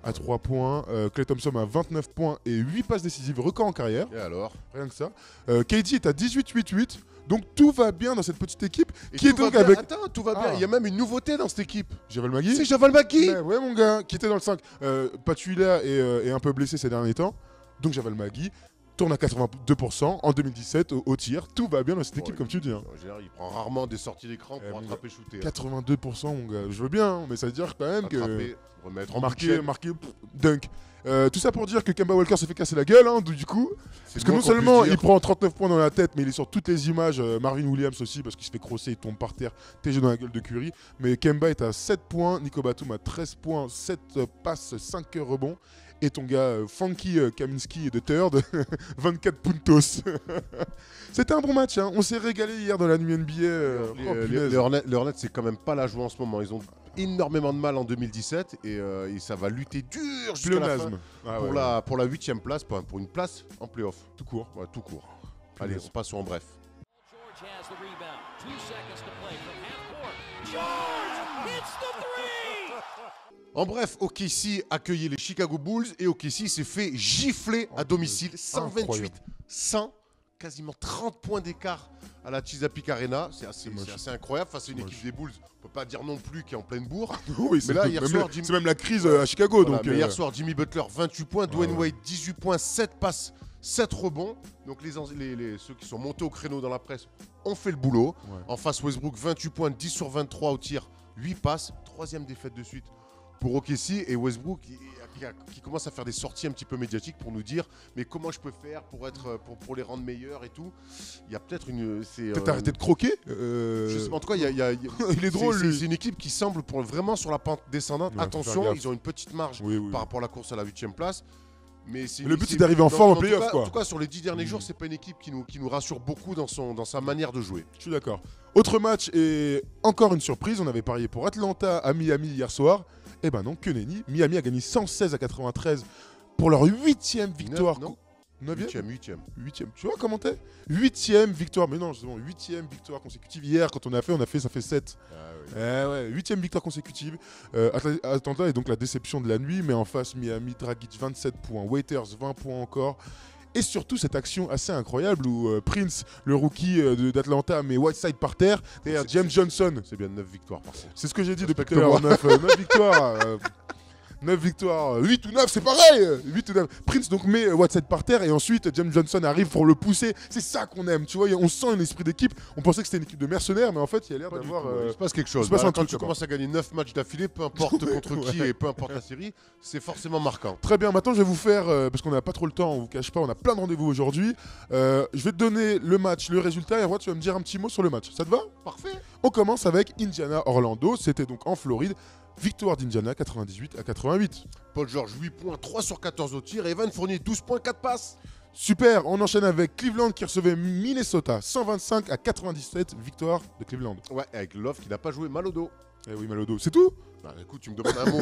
[SPEAKER 2] à 3 points. Klay Thompson à 29 points et 8 passes décisives. Record en carrière.
[SPEAKER 1] Et alors?
[SPEAKER 2] Rien que ça. KD est à 18-8-8. Donc tout va bien dans cette petite équipe
[SPEAKER 1] Attends, tout va bien. Il y a même une nouveauté dans cette équipe.
[SPEAKER 2] Javal Magui.
[SPEAKER 1] C'est Javal Magui.
[SPEAKER 2] Ouais mon gars, qui était dans le 5. Patuila est un peu blessé ces derniers temps. Donc Javal Magui tourne à 82% en 2017 au tir. Tout va bien dans cette équipe comme tu dis. Hein.
[SPEAKER 1] En général, il prend rarement des sorties d'écran pour attraper shooter.
[SPEAKER 2] 82% mon gars, je veux bien, hein, mais ça veut dire quand même que
[SPEAKER 1] remettre en
[SPEAKER 2] marqué dunk. Tout ça pour dire que Kemba Walker s'est fait casser la gueule, hein, du coup. Parce que non seulement il prend 39 points dans la tête, mais il est sur toutes les images. Marvin Williams aussi, parce qu'il se fait crosser, il tombe par terre, TG dans la gueule de Curry. Mais Kemba est à 7 points, Nico Batum à 13 points, 7 passes, 5 rebonds. Et ton gars Funky Kaminsky de third, 24 puntos. C'était un bon match, hein. On s'est régalé hier dans la nuit NBA.
[SPEAKER 1] Les Hornets, c'est quand même pas la joie en ce moment. Ils ont énormément de mal en 2017 et ça va lutter dur jusqu'à la fin pour la 8ème place, pour une place en playoff.
[SPEAKER 2] Tout court.
[SPEAKER 1] Ouais, tout court. Allez, on passe en bref.
[SPEAKER 4] George has the rebound. 2 seconds to play from half court. George hits the three!
[SPEAKER 1] En bref, OKC accueillait les Chicago Bulls et OKC s'est fait gifler à domicile. 128-100, quasiment 30 points d'écart à la Chesapeake Arena. C'est assez incroyable face à une équipe des Bulls. On peut pas dire non plus qu'il est en pleine bourre.
[SPEAKER 2] Oui,
[SPEAKER 1] mais là, hier soir,
[SPEAKER 2] c'est même la crise à Chicago.
[SPEAKER 1] Voilà,
[SPEAKER 2] donc,
[SPEAKER 1] mais hier soir, Jimmy Butler, 28 points. Dwayne Wade, 18 points, 7 passes, 7 rebonds. Donc ceux qui sont montés au créneau dans la presse ont fait le boulot. Ouais. En face, Westbrook, 28 points, 10 sur 23 au tir, 8 passes. 3e défaite de suite pour OKC, et Westbrook qui commence à faire des sorties un petit peu médiatiques pour nous dire mais comment je peux faire pour les rendre meilleurs et tout. Il y a peut-être
[SPEAKER 2] peut-être arrêter de croquer.
[SPEAKER 1] Je sais pas, en tout cas, il
[SPEAKER 2] est drôle.
[SPEAKER 1] C'est une équipe qui semble vraiment sur la pente descendante. Ouais, attention, ils ont une petite marge par rapport à la course à la 8ème place. Mais
[SPEAKER 2] le but c'est d'arriver en forme en play-off.
[SPEAKER 1] En tout cas, sur les 10 derniers jours, c'est pas une équipe qui nous rassure beaucoup dans sa manière de jouer.
[SPEAKER 2] Je suis d'accord. Autre match et encore une surprise, on avait parié pour Atlanta à Miami hier soir. Eh ben non, que nenni. Miami a gagné 116-93 pour leur 8e victoire.
[SPEAKER 1] 8e.
[SPEAKER 2] Tu vois comment t'es 8e victoire, mais non, justement, 8e victoire consécutive. Hier, quand on a fait, ça fait 7. Ah, oui. 8e victoire consécutive. Atlanta est donc la déception de la nuit, mais en face, Miami, Dragic 27 points, Waiters 20 points encore. Et surtout cette action assez incroyable où Prince, le rookie d'Atlanta, met Whiteside par terre. Derrière James Johnson.
[SPEAKER 1] C'est bien 9 victoires par contre.
[SPEAKER 2] C'est ce que j'ai dit depuis tout à l'heure. 9 victoires. 9 victoires, 8 ou 9, c'est pareil 8 ou 9. Prince donc met Whiteside par terre et ensuite James Johnson arrive pour le pousser. C'est ça qu'on aime, tu vois, on sent un esprit d'équipe. On pensait que c'était une équipe de mercenaires, mais en fait il y a l'air d'avoir...
[SPEAKER 1] Il se passe quelque chose.
[SPEAKER 2] il se passe un
[SPEAKER 1] Quand
[SPEAKER 2] truc,
[SPEAKER 1] tu commences à gagner 9 matchs d'affilée, peu importe contre qui et peu importe la série, c'est forcément marquant.
[SPEAKER 2] Très bien, maintenant je vais vous faire, parce qu'on n'a pas trop le temps, on vous cache pas, on a plein de rendez-vous aujourd'hui. Je vais te donner le match, le résultat, et après tu vas me dire un petit mot sur le match. Ça te va?
[SPEAKER 1] Parfait.
[SPEAKER 2] On commence avec Indiana-Orlando, c'était donc en Floride. Victoire d'Indiana 98-88.
[SPEAKER 1] Paul George 8 points, 3 sur 14 au tir. Evan Fournier 12 points, 4 passes.
[SPEAKER 2] Super, on enchaîne avec Cleveland qui recevait Minnesota 125-97. Victoire de Cleveland.
[SPEAKER 1] Ouais, avec Love qui n'a pas joué, mal au dos.
[SPEAKER 2] Eh oui, mal au dos, c'est tout?
[SPEAKER 1] Bah, écoute, tu me demandes un mot.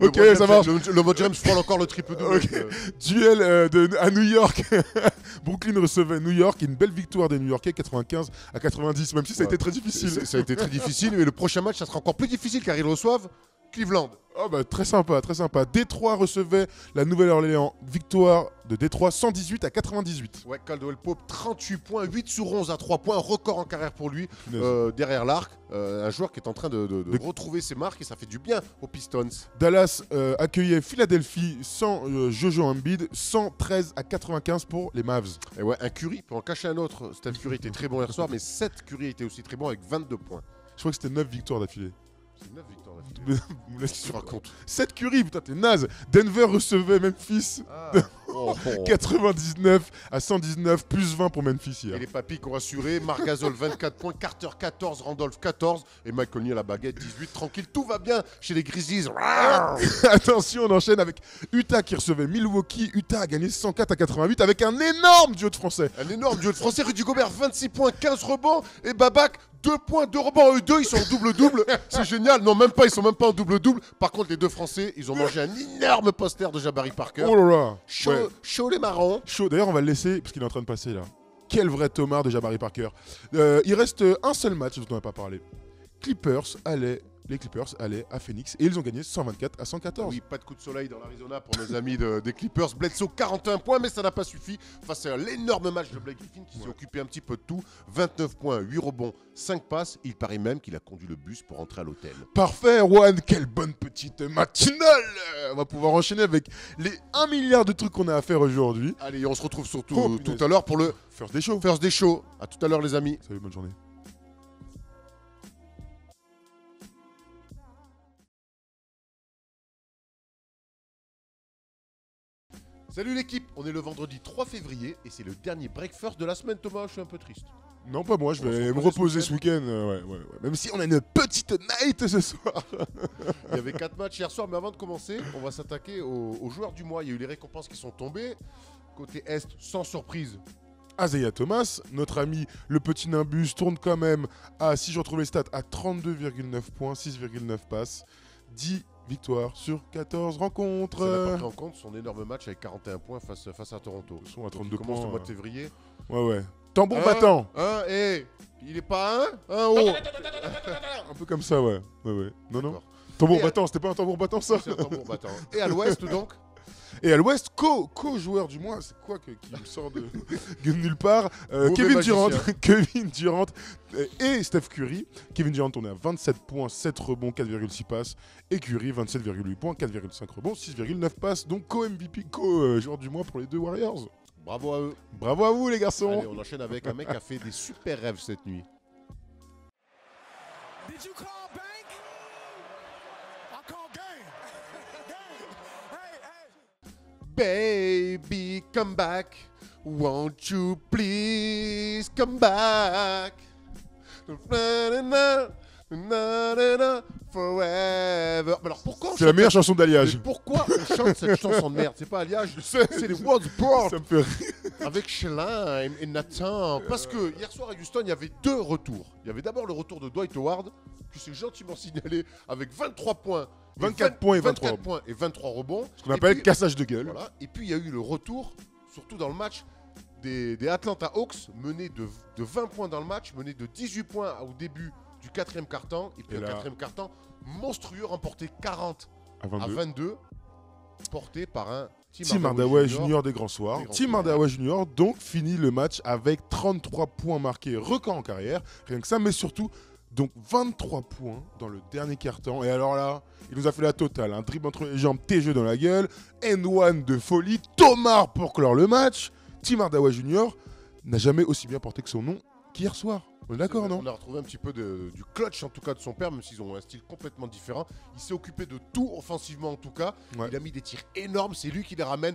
[SPEAKER 2] Ok, ça marche.
[SPEAKER 1] Le James frôle encore le triple double.
[SPEAKER 2] Okay. Duel à New York. Brooklyn recevait New York. Une belle victoire des New-Yorkais, 95-90, même si ça a été très difficile.
[SPEAKER 1] Ça a été très difficile, mais le prochain match, ça sera encore plus difficile car ils reçoivent Cleveland.
[SPEAKER 2] Oh bah très sympa, très sympa. Détroit recevait la Nouvelle-Orléans. Victoire de Détroit 118-98.
[SPEAKER 1] Ouais, Caldwell Pope 38 points, 8 sur 11 à 3 points, record en carrière pour lui derrière l'arc. Un joueur qui est en train de retrouver ses marques et ça fait du bien aux Pistons.
[SPEAKER 2] Dallas accueillait Philadelphie sans Jojo Embiid, 113-95 pour les Mavs.
[SPEAKER 1] Et ouais, un Curry peut en cacher un autre. Steph Curry était très bon hier soir, mais 7 Curry était aussi très bon avec 22 points.
[SPEAKER 2] Je crois que c'était 9 victoires d'affilée.
[SPEAKER 1] C'est 9 victoires d'affilée.
[SPEAKER 2] Vous me laissez
[SPEAKER 1] Tu racontes.
[SPEAKER 2] 7 Curry, putain, t'es naze. Denver recevait Memphis. 99-119, plus 20 pour Memphis hier.
[SPEAKER 1] Et les papis qui ont assuré, Marc Gasol 24 points, Carter 14, Randolph 14 et Mike Conley à la baguette 18. Tranquille, tout va bien chez les Grizzlies.
[SPEAKER 2] Attention, on enchaîne avec Utah qui recevait Milwaukee. Utah a gagné 104-88 avec un énorme duo de français.
[SPEAKER 1] Un énorme duo de français, Rudy Gobert 26 points, 15 rebonds et Babac 2 points, 2 rebonds. Eux deux, ils sont en double-double. C'est génial. Non, même pas, ils sont même pas en double-double. Par contre, les deux Français, ils ont mangé un énorme poster de Jabari Parker.
[SPEAKER 2] Oh là là.
[SPEAKER 1] Chaud,
[SPEAKER 2] Ouais.
[SPEAKER 1] chaud les marrons.
[SPEAKER 2] Chaud. D'ailleurs, on va le laisser parce qu'il est en train de passer là. Quel vrai Thomas de Jabari Parker. Il reste un seul match dont on n'a pas parlé. Les Clippers allaient à Phoenix et ils ont gagné 124-114.
[SPEAKER 1] Oui, pas de coup de soleil dans l'Arizona pour nos amis des Clippers. Bledsoe 41 points, mais ça n'a pas suffi face à l'énorme match de Blake Griffin qui s'est occupé un petit peu de tout. 29 points, 8 rebonds, 5 passes. Il paraît même qu'il a conduit le bus pour rentrer à l'hôtel.
[SPEAKER 2] Parfait, Juan, quelle bonne petite matinale. On va pouvoir enchaîner avec les 1 milliard de trucs qu'on a à faire aujourd'hui.
[SPEAKER 1] Allez, on se retrouve surtout
[SPEAKER 2] Oh,
[SPEAKER 1] tout à l'heure pour le
[SPEAKER 2] First Day Show.
[SPEAKER 1] First Day Show. À tout à l'heure les amis.
[SPEAKER 2] Salut, bonne journée.
[SPEAKER 1] Salut l'équipe, on est le vendredi 3 février et c'est le dernier breakfast de la semaine. Thomas, je suis un peu triste.
[SPEAKER 2] Non, pas moi, je
[SPEAKER 1] On va
[SPEAKER 2] vais
[SPEAKER 1] se
[SPEAKER 2] me reposer ce week-end. Ouais. Même si on a une petite night ce soir.
[SPEAKER 1] Il y avait 4 matchs hier soir, mais avant de commencer, on va s'attaquer aux joueurs du mois. Il y a eu les récompenses qui sont tombées. Côté Est, sans surprise,
[SPEAKER 2] Isaiah Thomas, notre ami le petit Nimbus, tourne quand même à, si je retrouve les stats, à 32,9 points, 6,9 passes, 10 victoires sur 14 rencontres.
[SPEAKER 1] ça n'a pas pris en compte son énorme match avec 41 points face à Toronto.
[SPEAKER 2] Ils sont à 32
[SPEAKER 1] Il commence
[SPEAKER 2] points.
[SPEAKER 1] le mois de février.
[SPEAKER 2] Ouais. Tambour battant.
[SPEAKER 1] Il est pas un haut.
[SPEAKER 2] Un peu comme ça, ouais. Non.
[SPEAKER 1] D'accord.
[SPEAKER 2] Tambour
[SPEAKER 1] Et
[SPEAKER 2] battant, c'était pas un tambour battant ça?
[SPEAKER 1] C'est un tambour battant. Et à l'Ouest donc,
[SPEAKER 2] Et à l'Ouest, co-joueur du mois, c'est quoi qui me sort de nulle part?
[SPEAKER 1] Mauvais
[SPEAKER 2] Kevin Durant et Steph Curry. Kevin Durant, on est à 27 points, 7 rebonds, 4,6 passes. Et Curry, 27,8 points, 4,5 rebonds, 6,9 passes. Donc co-MVP, co-joueur du mois pour les deux Warriors.
[SPEAKER 1] bravo à eux.
[SPEAKER 2] Bravo à vous les garçons.
[SPEAKER 1] Allez, on enchaîne avec un mec qui a fait des super rêves cette nuit.
[SPEAKER 3] Did you call bank? I call game. Hey.
[SPEAKER 1] Baby, come back. Won't you please come back? Forever. Mais alors pourquoi on
[SPEAKER 2] C'est la
[SPEAKER 1] chante
[SPEAKER 2] meilleure chanson
[SPEAKER 1] mais
[SPEAKER 2] d'alliage.
[SPEAKER 1] pourquoi on chante cette chanson de merde? C'est pas Alliage, c'est les World's Brought
[SPEAKER 2] Ça me fait rire.
[SPEAKER 1] avec Shalime et Nathan. Parce que hier soir à Houston, il y avait 2 retours. Il y avait d'abord le retour de Dwight Howard, qui s'est gentiment signalé avec 23 points.
[SPEAKER 2] 24 points et 23
[SPEAKER 1] points et 23 rebonds.
[SPEAKER 2] Ce qu'on appelle cassage de gueule.
[SPEAKER 1] Voilà. Et puis il y a eu le retour, surtout dans le match, des Atlanta Hawks, menés de 20 points dans le match, menés de 18 points au début du 4e quart-temps. Et puis
[SPEAKER 2] Et
[SPEAKER 1] le
[SPEAKER 2] là-
[SPEAKER 1] 4e quart-temps, monstrueux, remporté 40
[SPEAKER 2] À
[SPEAKER 1] à 22, porté par un
[SPEAKER 2] Tim Hardaway Jr. des grands soirs. Tim Hardaway Jr. donc finit le match avec 33 points marqués, record en carrière, rien que ça, mais surtout donc 23 points dans le dernier quart-temps. Et alors là, il nous a fait la totale, un dribble entre les jambes, TG dans la gueule, N1 de folie, Tomar pour clore le match. Tim Hardaway Jr. n'a jamais aussi bien porté que son nom qu'hier soir. On est d'accord, non?
[SPEAKER 1] On a retrouvé un petit peu du clutch en tout cas de son père, même s'ils ont un style complètement différent. Il s'est occupé de tout offensivement en tout cas.
[SPEAKER 2] Ouais.
[SPEAKER 1] Il a mis des tirs énormes, c'est lui qui les ramène.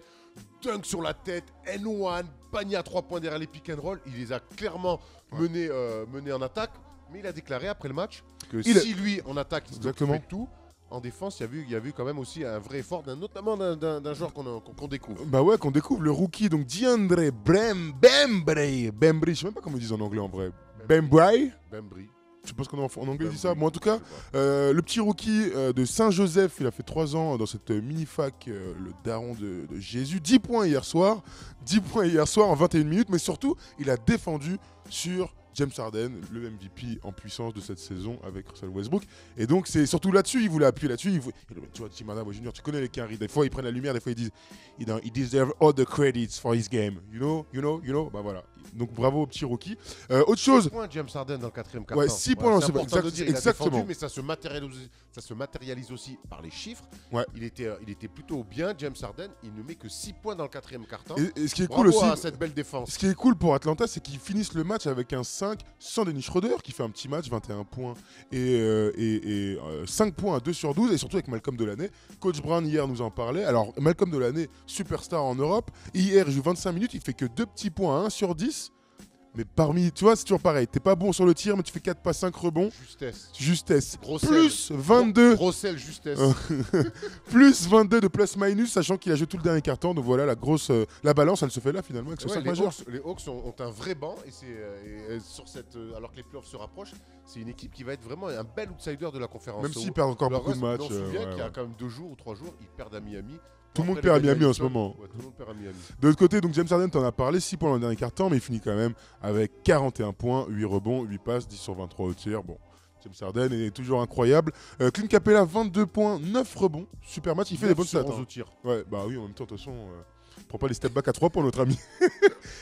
[SPEAKER 1] Dunk sur la tête, N1, panier à 3 points derrière les pick and roll. Il les a clairement menés en attaque. Mais il a déclaré après le match que si lui en attaque il s'occupait de tout, en défense il y a vu quand même aussi un vrai effort, notamment d'un joueur qu'on découvre.
[SPEAKER 2] Bah ouais, qu'on découvre, le rookie, donc DeAndre Bembry, je sais même pas comment ils disent en anglais en vrai. Bembry. Je sais pas ce qu'on en anglais dit ça. Bon, en tout cas, le petit rookie de Saint-Joseph, il a fait 3 ans dans cette mini-fac, le daron de Jésus. 10 points hier soir en 21 minutes, mais surtout, il a défendu sur James Harden, le MVP en puissance de cette saison avec Russell Westbrook. Et donc, c'est surtout là-dessus, il voulait appuyer là-dessus. Tu vois, Tim Hardaway Jr., tu connais les Carries. Des fois, ils prennent la lumière, des fois, ils disent he deserves all the credits for his game. You know. Bah voilà. Donc, bravo au petit rookie. Autre chose.
[SPEAKER 1] 6 points James Harden dans le 4e quart-temps.
[SPEAKER 2] Ouais, 6 points,
[SPEAKER 1] c'est important de dire,
[SPEAKER 2] exactement.
[SPEAKER 1] Il a défendu, mais ça se matérialise aussi par les chiffres.
[SPEAKER 2] Ouais.
[SPEAKER 1] Il était plutôt bien, James Harden. Il ne met que 6 points dans le 4e quart-temps.
[SPEAKER 2] Et ce qui est
[SPEAKER 1] Bravo
[SPEAKER 2] cool aussi,
[SPEAKER 1] à cette belle défense.
[SPEAKER 2] Ce qui est cool pour Atlanta, c'est qu'ils finissent le match avec un 5 sans Dennis Schroeder, qui fait un petit match, 21 points et 5 points à 2 sur 12, et surtout avec Malcolm Delaney. Coach Brown hier nous en parlait. Alors Malcolm Delaney, superstar en Europe, hier il joue 25 minutes, il fait que 2 petits points à 1 sur 10. Mais parmi, tu vois, c'est toujours pareil. T'es pas bon sur le tir, mais tu fais 4 passes, 5 rebonds. Justesse. Plus 22.
[SPEAKER 1] Grosselle, justesse.
[SPEAKER 2] Plus 22 de plus-minus, sachant qu'il a joué tout le dernier quart-temps. Donc voilà, la balance, elle se fait là finalement avec ce 5 majeur.
[SPEAKER 1] Les Hawks ont un vrai banc. Et sur alors que les playoffs se rapprochent, c'est une équipe qui va être vraiment un bel outsider de la conférence.
[SPEAKER 2] Même s'ils perdent encore beaucoup de matchs.
[SPEAKER 1] On se souvient qu'il y a quand même 2 jours ou 3 jours, ils perdent à Miami.
[SPEAKER 2] Tout le monde perd à Miami en ce moment.
[SPEAKER 1] Ouais, tout le monde perd à Miami.
[SPEAKER 2] De l'autre côté, donc James Harden, t'en as parlé, 6 points dans le dernier quart-temps, mais il finit quand même avec 41 points, 8 rebonds, 8 passes, 10 sur 23 au tir. Bon, James Harden est toujours incroyable. Clint Capella, 22 points, 9 rebonds. Super match, il fait des bonnes stats.
[SPEAKER 1] Au tir.
[SPEAKER 2] Ouais, bah oui, en même temps, de toute façon, prend pas les step back à 3 points, notre ami.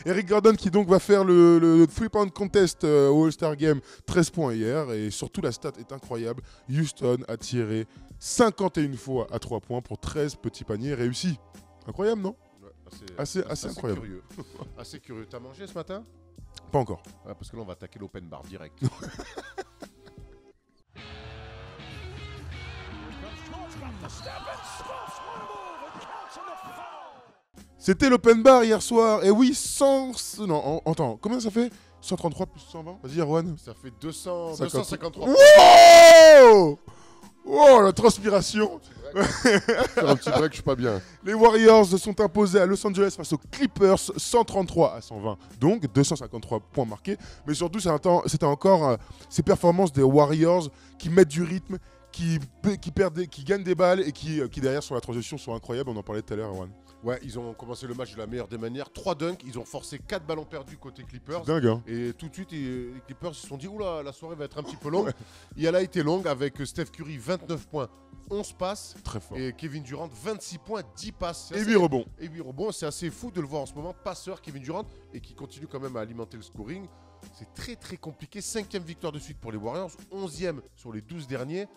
[SPEAKER 2] Eric Gordon qui donc va faire le 3-point contest au All-Star Game, 13 points hier, et surtout la stat est incroyable. Houston a tiré 51 fois à 3 points pour 13 petits paniers réussis. Incroyable, non? Ouais, assez incroyable.
[SPEAKER 1] Curieux. Assez curieux. T'as mangé ce matin?
[SPEAKER 2] Pas encore.
[SPEAKER 1] Ouais, parce que là, on va attaquer l'open bar direct.
[SPEAKER 2] C'était l'open bar hier soir. Et oui, Non, attends, combien ça fait? 133 plus 120? Vas-y, Erwan.
[SPEAKER 1] Ça fait 253.
[SPEAKER 2] Wow! Oh, la transpiration!
[SPEAKER 1] Faire un petit break, je suis pas bien.
[SPEAKER 2] Les Warriors se sont imposés à Los Angeles face aux Clippers, 133 à 120. Donc 253 points marqués. Mais surtout, c'était encore ces performances des Warriors qui mettent du rythme, qui gagnent des balles et qui derrière sur la transition sont incroyables. On en parlait tout à l'heure, Erwan.
[SPEAKER 1] Ouais, ils ont commencé le match de la meilleure des manières. 3 dunks, ils ont forcé 4 ballons perdus côté Clippers.
[SPEAKER 2] Dingue, hein.
[SPEAKER 1] Et tout de suite, les Clippers se sont dit, oula, la soirée va être un petit peu longue. Et elle a été longue avec Steph Curry, 29 points, 11 passes.
[SPEAKER 2] Très fort.
[SPEAKER 1] Et Kevin Durant, 26 points, 10 passes.
[SPEAKER 2] Et 8 rebonds.
[SPEAKER 1] Et 8 rebonds. C'est assez fou de le voir en ce moment, passeur Kevin Durant, et qui continue quand même à alimenter le scoring. C'est très très compliqué. 5e victoire de suite pour les Warriors, 11e sur les 12 derniers.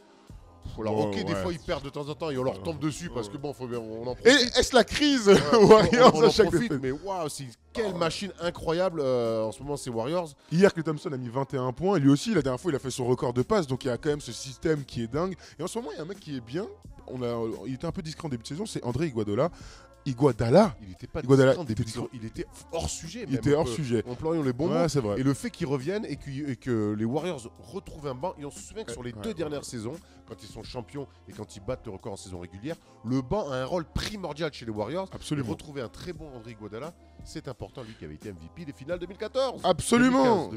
[SPEAKER 1] Alors, ok, des fois ils perdent de temps en temps et on leur tombe dessus parce que bon, on en profite.
[SPEAKER 2] Et est-ce la crise Warriors
[SPEAKER 1] on
[SPEAKER 2] à
[SPEAKER 1] en
[SPEAKER 2] chaque
[SPEAKER 1] profite,
[SPEAKER 2] défaite.
[SPEAKER 1] mais waouh, c'est quelle machine incroyable en ce moment, ces Warriors.
[SPEAKER 2] Hier, Klay Thompson a mis 21 points. Et lui aussi, la dernière fois, il a fait son record de passes. Donc il y a quand même ce système qui est dingue. Et en ce moment, il y a un mec qui est bien. Il était un peu discret en début de saison. C'est André Iguodala.
[SPEAKER 1] Il était pas
[SPEAKER 2] Iguodala,
[SPEAKER 1] il était hors sujet.
[SPEAKER 2] Il était hors sujet.
[SPEAKER 1] Employons les bons
[SPEAKER 2] Ouais,
[SPEAKER 1] mots.
[SPEAKER 2] c'est vrai.
[SPEAKER 1] Et le fait qu'ils reviennent et que les Warriors retrouvent un banc. Et on se souvient que sur les 2 dernières saisons, quand ils sont champions et quand ils battent le record en saison régulière, le banc a un rôle primordial chez les Warriors.
[SPEAKER 2] Absolument.
[SPEAKER 1] Et retrouver un très bon André Iguodala, c'est important. Lui qui avait été MVP des finales 2014.
[SPEAKER 2] Absolument.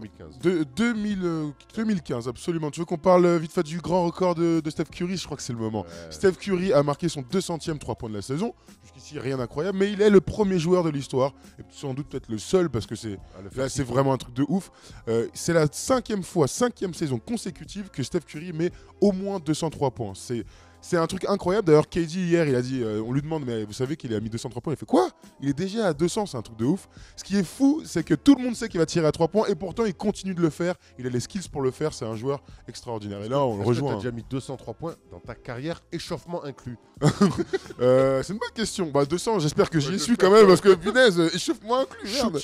[SPEAKER 2] 2015, absolument. Tu veux qu'on parle vite fait du grand record de Steph Curry? Je crois que c'est le moment. Steph Curry a marqué son 200e 3 points de la saison. Jusqu'ici, rien d'incroyable. Mais il est le premier joueur de l'histoire. Et sans doute peut-être le seul parce que c'est vraiment un truc de ouf. C'est la 5e saison consécutive que Steph Curry met au moins 203 points. C'est un truc incroyable. D'ailleurs, KD hier, il a dit, on lui demande, mais vous savez qu'il a mis 203 points. Il fait quoi? Il est déjà à 200, c'est un truc de ouf. Ce qui est fou, c'est que tout le monde sait qu'il va tirer à 3 points et pourtant il continue de le faire. Il a les skills pour le faire. C'est un joueur extraordinaire. Et là, on le rejoint.
[SPEAKER 1] Tu as déjà mis 203 points dans ta carrière, échauffement inclus.
[SPEAKER 2] C'est une bonne question. Bah 200, j'espère que j'y suis quand même parce que punaise, échauffe-moi inclus. Merde.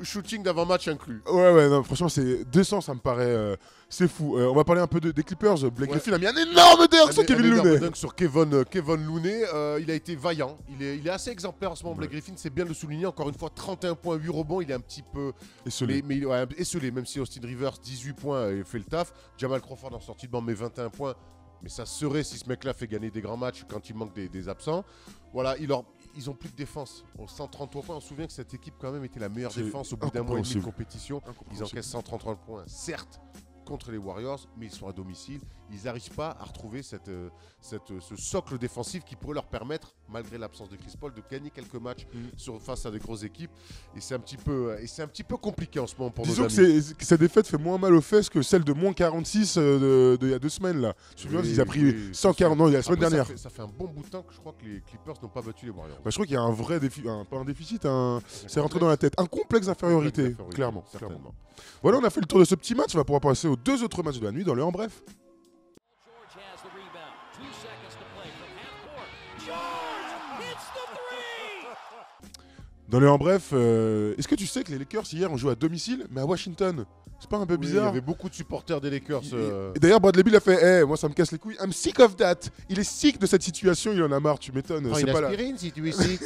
[SPEAKER 1] Shooting d'avant-match inclus.
[SPEAKER 2] Ouais, non, franchement, c'est 200, ça me paraît. C'est fou. On va parler un peu des Clippers. Blake Griffin a mis un énorme dunk sur Kevin Looney.
[SPEAKER 1] Donc sur Kevin Looney, il a été vaillant. Il est assez exemplaire en ce moment. Blake Griffin, c'est bien de le souligner. Encore une fois, 31 points, 8 rebonds. Il est un petit peu
[SPEAKER 2] esselé.
[SPEAKER 1] Mais esselé, même si Austin Rivers, 18 points, il fait le taf. Jamal Crawford en sortie de banc, met 21 points. Mais ça serait si ce mec-là fait gagner des grands matchs quand il manque des absents. Voilà, ils ont plus de défense. 133 points. On se souvient que cette équipe, quand même, était la meilleure défense au bout d'un mois et demi de compétition. Ils encaissent 133 points, certes, contre les Warriors, mais ils sont à domicile. Ils n'arrivent pas à retrouver ce socle défensif qui pourrait leur permettre, malgré l'absence de Chris Paul, de gagner quelques matchs face à des grosses équipes. Et c'est un petit peu compliqué en ce moment pour nos amis.
[SPEAKER 2] Disons que cette défaite fait moins mal aux fesses que celle de moins 46 il y a 2 semaines. Là. Je me souviens qu'ils ont pris 140, non, il y a la semaine dernière.
[SPEAKER 1] Ça fait un bon bout de temps que je crois que les Clippers n'ont pas battu les Warriors.
[SPEAKER 2] Bah, je crois qu'il y a un vrai défi, pas un déficit, c'est rentré dans la tête. Un complexe d'infériorité, clairement. Voilà, on a fait le tour de ce petit match. On va pouvoir passer aux 2 autres matchs de la nuit dans le en bref.
[SPEAKER 4] George has the rebound. 2 seconds to play from half court. George hits the 3!
[SPEAKER 2] Dans le en bref, est-ce que tu sais que les Lakers hier ont joué à domicile, mais à Washington? C'est pas un peu
[SPEAKER 1] Oui,
[SPEAKER 2] bizarre?
[SPEAKER 1] il y avait beaucoup de supporters des Lakers.
[SPEAKER 2] Et d'ailleurs, Bradley Beal a fait moi ça me casse les couilles. I'm sick of that. Il est sick de cette situation, il en a marre, tu m'étonnes.
[SPEAKER 1] Prends
[SPEAKER 2] C'est
[SPEAKER 1] une
[SPEAKER 2] pas là.
[SPEAKER 1] aspirine si tu es sick.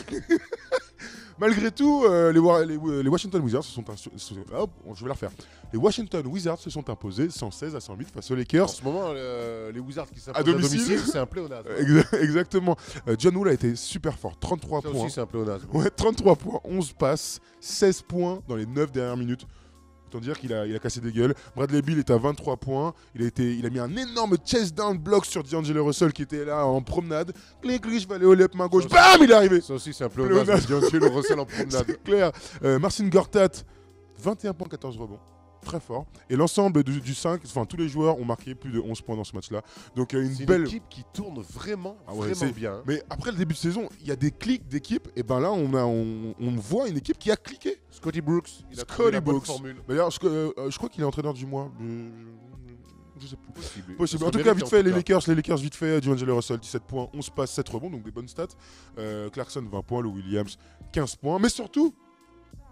[SPEAKER 2] Malgré tout, les Washington Wizards se sont je vais la refaire. Les Washington Wizards se sont imposés 116-108 face aux
[SPEAKER 1] En
[SPEAKER 2] Lakers.
[SPEAKER 1] ce moment, les Wizards qui s'imposent
[SPEAKER 2] À
[SPEAKER 1] à
[SPEAKER 2] domicile.
[SPEAKER 1] domicile, c'est un pléonasme.
[SPEAKER 2] Exactement. John Wall a été super fort, 33
[SPEAKER 1] Ça
[SPEAKER 2] points.
[SPEAKER 1] aussi, c'est un pléonasme.
[SPEAKER 2] Ouais, 33 points, 11 passes, 16 points dans les 9 dernières minutes. Autant dire qu'il a cassé des gueules. Bradley Beal est à 23 points. Il a mis un énorme chest down block sur D'Angelo Russell qui était là en promenade. Clic, je vais aller au lep, main gauche. BAM, il est arrivé.
[SPEAKER 1] Ça aussi, c'est un pléonasme. D'Angelo Russell en promenade.
[SPEAKER 2] C'est clair. Marcin Gortat, 21 points, 14 rebonds. Très fort. Et l'ensemble du 5, enfin tous les joueurs ont marqué plus de 11 points dans ce match-là. Donc une
[SPEAKER 1] C'est
[SPEAKER 2] belle
[SPEAKER 1] une équipe qui tourne vraiment
[SPEAKER 2] c'est
[SPEAKER 1] bien.
[SPEAKER 2] Mais après le début de saison, il y a des clics d'équipe. Et ben là, on voit une équipe qui a cliqué.
[SPEAKER 1] Scotty Brooks, il a
[SPEAKER 2] Scotty
[SPEAKER 1] trouvé la bonne
[SPEAKER 2] Brooks.
[SPEAKER 1] formule.
[SPEAKER 2] D'ailleurs, je crois qu'il est entraîneur du mois. Je sais plus. Possible.
[SPEAKER 1] Ça
[SPEAKER 2] En tout
[SPEAKER 1] serait
[SPEAKER 2] cas,
[SPEAKER 1] mérité,
[SPEAKER 2] vite fait,
[SPEAKER 1] en tout cas.
[SPEAKER 2] les Lakers vite fait. D'Angelo Russell, 17 points, 11 passes, 7 rebonds, donc des bonnes stats. Clarkson, 20 points. Lou Williams, 15 points. Mais surtout,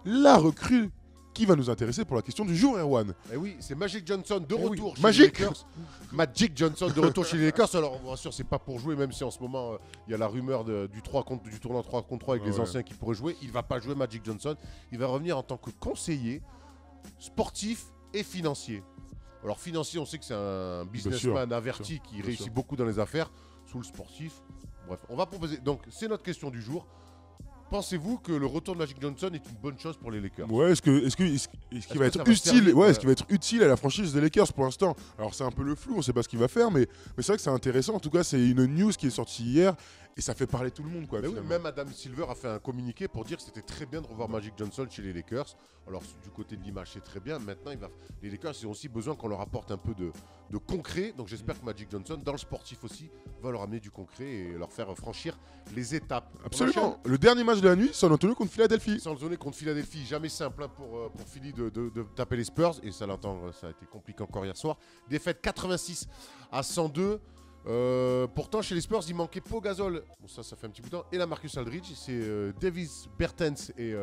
[SPEAKER 2] la recrue qui va nous intéresser pour la question du jour, Erwan.
[SPEAKER 1] Et oui, c'est Magic Johnson de
[SPEAKER 2] oui.
[SPEAKER 1] retour chez
[SPEAKER 2] Magic.
[SPEAKER 1] les Lakers. Magic Johnson de retour chez les Lakers. Alors, on vous rassure, c'est pas pour jouer, même si en ce moment, il y a la rumeur du tournoi 3 contre 3 avec les anciens qui pourraient jouer. Il va pas jouer, Magic Johnson. Il va revenir en tant que conseiller sportif et financier. Alors, financier, on sait que c'est un businessman averti qui réussit beaucoup dans les affaires. Sous le sportif, bref, on va proposer. Donc, c'est notre question du jour. Pensez-vous que le retour de Magic Johnson est une bonne chose pour les Lakers?
[SPEAKER 2] Ouais, est-ce qu'il va être utile est-ce qu'il va être utile à la franchise des Lakers pour l'instant? Alors c'est un peu le flou, on sait pas ce qu'il va faire, mais c'est vrai que c'est intéressant. En tout cas, c'est une news qui est sortie hier et ça fait parler tout le monde, quoi.
[SPEAKER 1] Mais oui, même Adam Silver a fait un communiqué pour dire que c'était très bien de revoir Magic Johnson chez les Lakers. Alors du côté de l'image, c'est très bien. Maintenant, les Lakers ils ont aussi besoin qu'on leur apporte un peu de concret. Donc j'espère que Magic Johnson, dans le sportif aussi, va leur amener du concret et leur faire franchir les étapes.
[SPEAKER 2] Absolument. Le dernier match de la nuit, San Antonio contre Philadelphie.
[SPEAKER 1] San Antonio contre Philadelphie, jamais simple hein, pour Philly de taper les Spurs. Et ça a été compliqué encore hier soir. Défaite 86-102. Pourtant chez les Spurs il manquait Pau Gasol, bon, ça fait un petit bout de temps, et la Marcus Aldridge. C'est Davis, Bertens et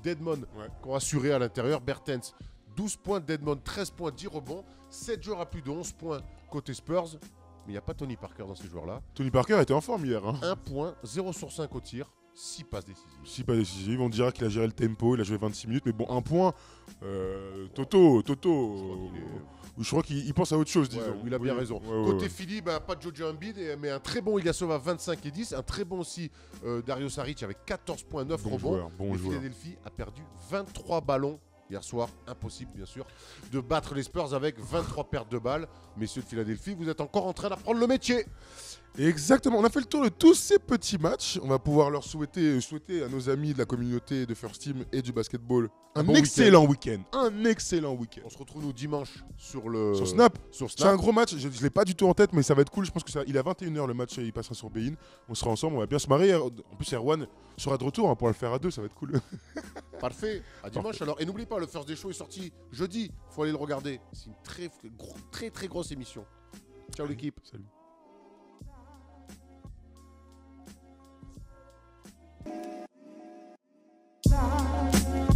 [SPEAKER 1] Dedmon qui ont assuré à l'intérieur. Bertens 12 points, Dedmon 13 points, 10 rebonds, 7 joueurs à plus de 11 points côté Spurs. Mais il n'y a pas Tony Parker dans ces joueurs-là.
[SPEAKER 2] Tony Parker était en forme hier.
[SPEAKER 1] 1 point, 0 sur 5 au tir, 6 passes décisives.
[SPEAKER 2] 6 passes décisives, on dira qu'il a géré le tempo, il a joué 26 minutes, mais bon, 1 point. Toto. Je crois qu'il pense à autre chose, disons.
[SPEAKER 1] Ouais, il a bien raison. Côté Philly, pas de Jojo Embiid, mais un très bon Ilyasova 25 et 10. Un très bon aussi Dario Saric avec 14 points, 9 rebonds.
[SPEAKER 2] Bon
[SPEAKER 1] et
[SPEAKER 2] joueur.
[SPEAKER 1] Philadelphie a perdu 23 ballons Hier soir, impossible bien sûr de battre les Spurs avec 23 pertes de balles. Messieurs de Philadelphie, vous êtes encore en train d'apprendre le métier.
[SPEAKER 2] Exactement, on a fait le tour de tous ces petits matchs. On va pouvoir leur souhaiter à nos amis de la communauté de First Team et du basketball un
[SPEAKER 1] bon
[SPEAKER 2] excellent week-end. Un excellent week-end.
[SPEAKER 1] On se retrouve nous dimanche sur le
[SPEAKER 2] Sur Snap.
[SPEAKER 1] Sur
[SPEAKER 2] C'est un
[SPEAKER 1] Snap.
[SPEAKER 2] gros match, je ne l'ai pas du tout en tête, mais ça va être cool. Je pense que il est à 21h le match, il passera sur Bein. On sera ensemble, on va bien se marrer. En plus, Erwan sera de retour, on pourra le faire à deux, ça va être cool.
[SPEAKER 1] Parfait. À dimanche alors. Et n'oubliez pas, le First Day Show est sorti jeudi. Faut aller le regarder. C'est une très grosse émission. Ciao l'équipe.
[SPEAKER 2] Salut.
[SPEAKER 6] Side.